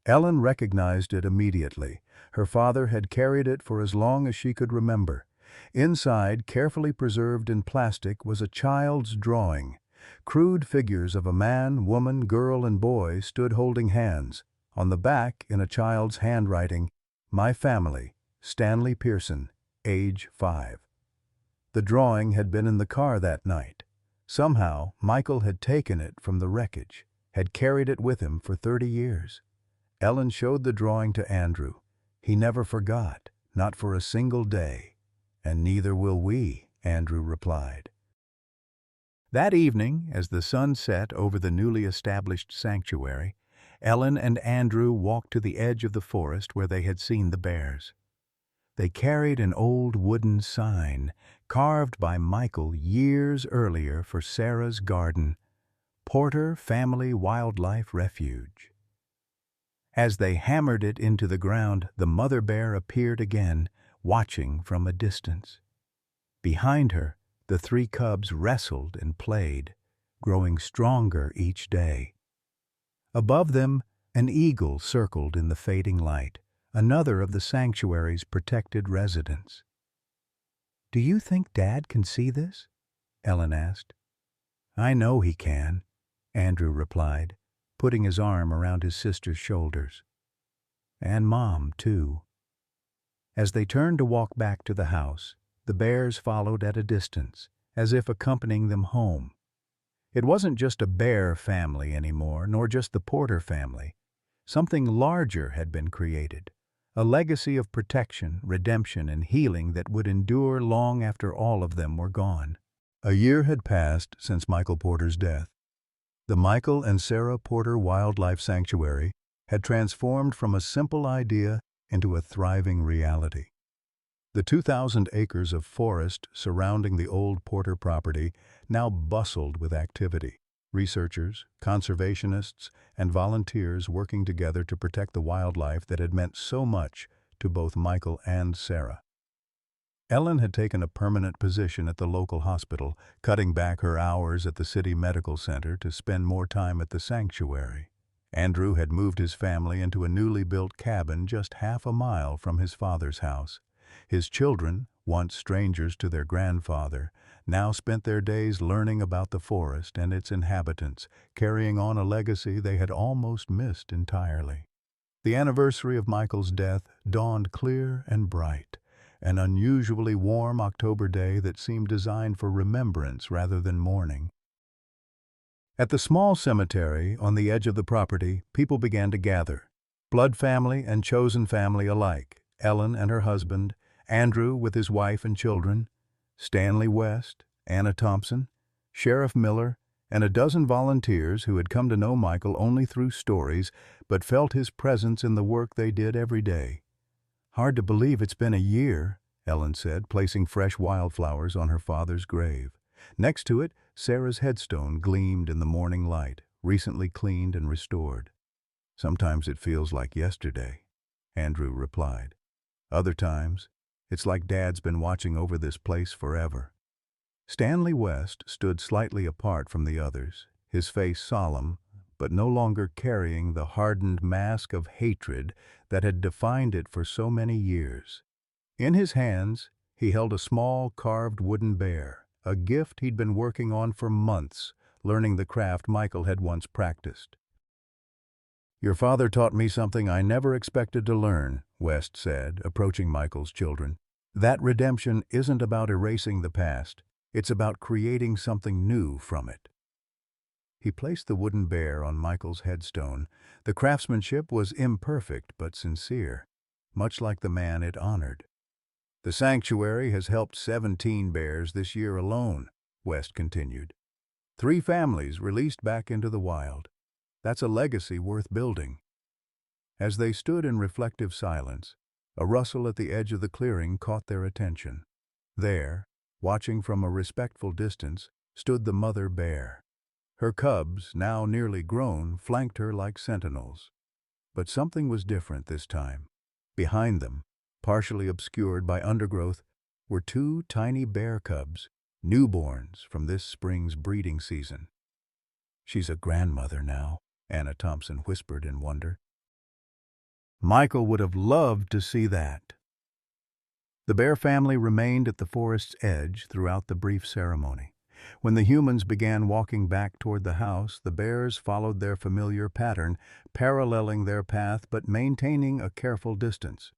[SPEAKER 1] Ellen recognized it immediately. Her father had carried it for as long as she could remember. Inside, carefully preserved in plastic, was a child's drawing. Crude figures of a man, woman, girl, and boy stood holding hands. On the back, in a child's handwriting, "My family, Stanley Pearson, age 5. The drawing had been in the car that night. Somehow, Michael had taken it from the wreckage, had carried it with him for 30 years. Ellen showed the drawing to Andrew. He never forgot, not for a single day. "And neither will we," Andrew replied. That evening, as the sun set over the newly established sanctuary, Ellen and Andrew walked to the edge of the forest where they had seen the bears. They carried an old wooden sign, carved by Michael years earlier for Sarah's garden, "Porter Family Wildlife Refuge." As they hammered it into the ground, the mother bear appeared again, watching from a distance. Behind her, the 3 cubs wrestled and played, growing stronger each day. Above them, an eagle circled in the fading light, another of the sanctuary's protected residents. "Do you think Dad can see this?" Ellen asked. "I know he can," Andrew replied, putting his arm around his sister's shoulders. "And Mom, too." As they turned to walk back to the house, the bears followed at a distance, as if accompanying them home. It wasn't just a bear family anymore, nor just the Porter family. Something larger had been created. A legacy of protection, redemption, and healing that would endure long after all of them were gone. A year had passed since Michael Porter's death. The Michael and Sarah Porter Wildlife Sanctuary had transformed from a simple idea into a thriving reality. The 2,000 acres of forest surrounding the old Porter property now bustled with activity. Researchers, conservationists, and volunteers working together to protect the wildlife that had meant so much to both Michael and Sarah. Ellen had taken a permanent position at the local hospital, cutting back her hours at the city medical center to spend more time at the sanctuary. Andrew had moved his family into a newly built cabin just half a mile from his father's house. His children, once strangers to their grandfather, now spent their days learning about the forest and its inhabitants, carrying on a legacy they had almost missed entirely. The anniversary of Michael's death dawned clear and bright, an unusually warm October day that seemed designed for remembrance rather than mourning. At the small cemetery on the edge of the property, people began to gather. Blood family and chosen family alike, Ellen and her husband, Andrew with his wife and children, Stanley West, Anna Thompson, Sheriff Miller, and a dozen volunteers who had come to know Michael only through stories but felt his presence in the work they did every day. "Hard to believe it's been a year," Ellen said, placing fresh wildflowers on her father's grave. Next to it, Sarah's headstone gleamed in the morning light, recently cleaned and restored. Sometimes it feels like yesterday, Andrew replied. Other times, it's like Dad's been watching over this place forever. Stanley West stood slightly apart from the others, his face solemn, but no longer carrying the hardened mask of hatred that had defined it for so many years. In his hands, he held a small carved wooden bear, a gift he'd been working on for months, learning the craft Michael had once practiced. "Your father taught me something I never expected to learn," West said, approaching Michael's children. "That redemption isn't about erasing the past. It's about creating something new from it." He placed the wooden bear on Michael's headstone. The craftsmanship was imperfect but sincere, much like the man it honored. "The sanctuary has helped 17 bears this year alone," West continued. 3 families released back into the wild. That's a legacy worth building. As they stood in reflective silence, a rustle at the edge of the clearing caught their attention. There, watching from a respectful distance, stood the mother bear. Her cubs, now nearly grown, flanked her like sentinels. But something was different this time. Behind them, partially obscured by undergrowth, were 2 tiny bear cubs, newborns from this spring's breeding season. "She's a grandmother now," Anna Thompson whispered in wonder. Michael would have loved to see that. The bear family remained at the forest's edge throughout the brief ceremony. When the humans began walking back toward the house, the bears followed their familiar pattern, paralleling their path but maintaining a careful distance.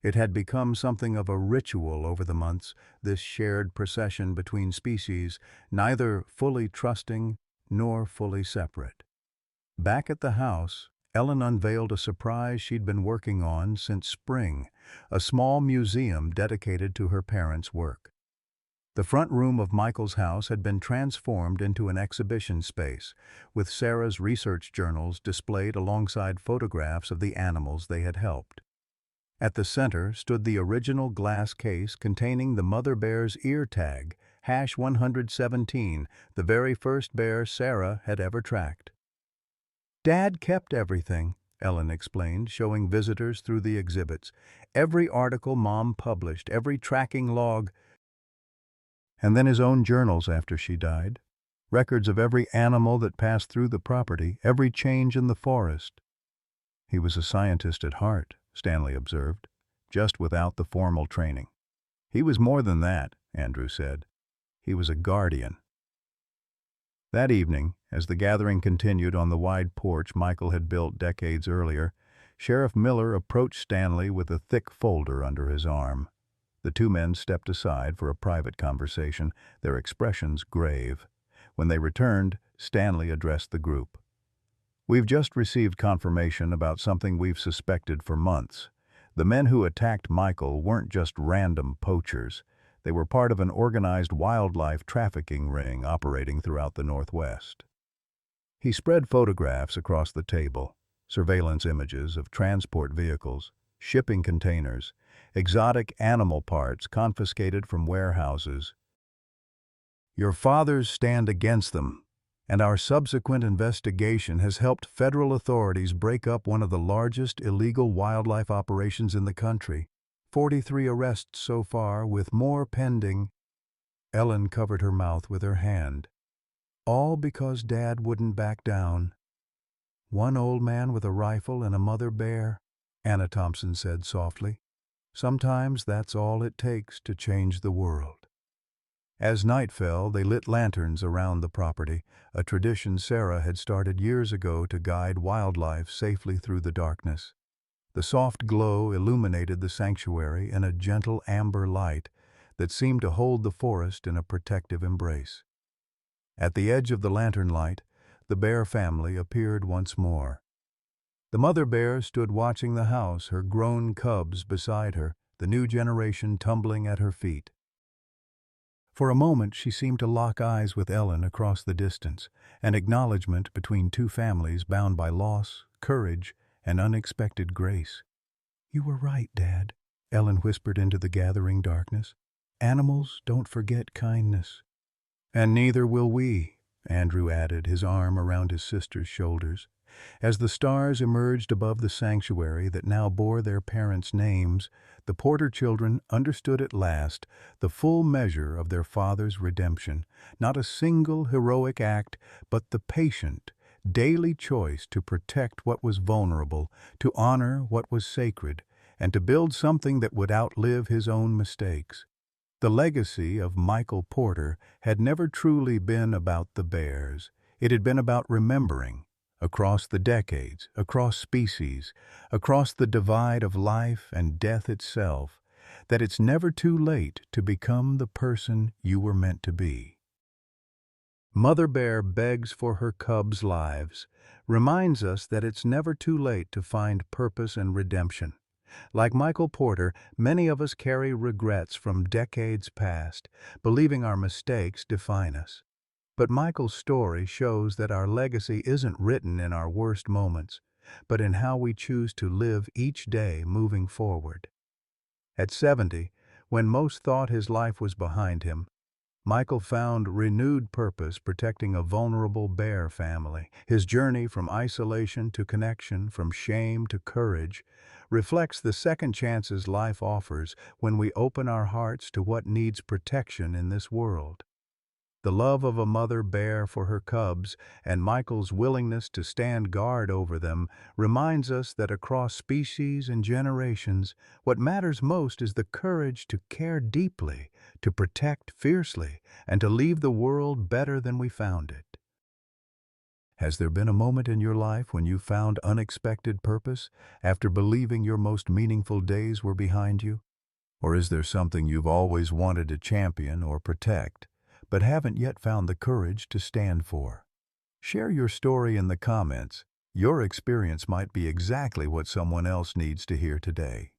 [SPEAKER 1] It had become something of a ritual over the months, this shared procession between species, neither fully trusting nor fully separate. Back at the house, Ellen unveiled a surprise she'd been working on since spring, a small museum dedicated to her parents' work. The front room of Michael's house had been transformed into an exhibition space, with Sarah's research journals displayed alongside photographs of the animals they had helped. At the center stood the original glass case containing the mother bear's ear tag, #117, the very first bear Sarah had ever tracked. "Dad kept everything," Ellen explained, showing visitors through the exhibits. "Every article Mom published, every tracking log, and then his own journals after she died. Records of every animal that passed through the property, every change in the forest." "He was a scientist at heart," Stanley observed, "just without the formal training." "He was more than that," Andrew said. "He was a guardian." That evening, as the gathering continued on the wide porch Michael had built decades earlier, Sheriff Miller approached Stanley with a thick folder under his arm. The 2 men stepped aside for a private conversation, their expressions grave. When they returned, Stanley addressed the group. "We've just received confirmation about something we've suspected for months. The men who attacked Michael weren't just random poachers. They were part of an organized wildlife trafficking ring operating throughout the Northwest." He spread photographs across the table, surveillance images of transport vehicles, shipping containers, exotic animal parts confiscated from warehouses. "Your fathers stand against them, and our subsequent investigation has helped federal authorities break up one of the largest illegal wildlife operations in the country. 43 arrests so far, with more pending." Ellen covered her mouth with her hand. "All because Dad wouldn't back down." "One old man with a rifle and a mother bear," Anna Thompson said softly. "Sometimes that's all it takes to change the world." As night fell, they lit lanterns around the property, a tradition Sarah had started years ago to guide wildlife safely through the darkness. The soft glow illuminated the sanctuary in a gentle amber light that seemed to hold the forest in a protective embrace. At the edge of the lantern light, the bear family appeared once more. The mother bear stood watching the house, her grown cubs beside her, the new generation tumbling at her feet. For a moment she seemed to lock eyes with Ellen across the distance, an acknowledgement between 2 families bound by loss, courage, and unexpected grace. "You were right, Dad," Ellen whispered into the gathering darkness. "Animals don't forget kindness." "And neither will we," Andrew added, his arm around his sister's shoulders. As the stars emerged above the sanctuary that now bore their parents' names, the Porter children understood at last the full measure of their father's redemption, not a single heroic act, but the patient, daily choice to protect what was vulnerable, to honor what was sacred, and to build something that would outlive his own mistakes. The legacy of Michael Porter had never truly been about the bears. It had been about remembering, across the decades, across species, across the divide of life and death itself, that it's never too late to become the person you were meant to be. Mother Bear Begs for Her Cubs' Lives reminds us that it's never too late to find purpose and redemption. Like Michael Porter, many of us carry regrets from decades past, believing our mistakes define us. But Michael's story shows that our legacy isn't written in our worst moments, but in how we choose to live each day moving forward. At 70, when most thought his life was behind him, Michael found renewed purpose protecting a vulnerable bear family. His journey from isolation to connection, from shame to courage, reflects the second chances life offers when we open our hearts to what needs protection in this world. The love of a mother bear for her cubs and Michael's willingness to stand guard over them reminds us that across species and generations, what matters most is the courage to care deeply, to protect fiercely, and to leave the world better than we found it. Has there been a moment in your life when you found unexpected purpose after believing your most meaningful days were behind you? Or is there something you've always wanted to champion or protect, but haven't yet found the courage to stand for? Share your story in the comments. Your experience might be exactly what someone else needs to hear today.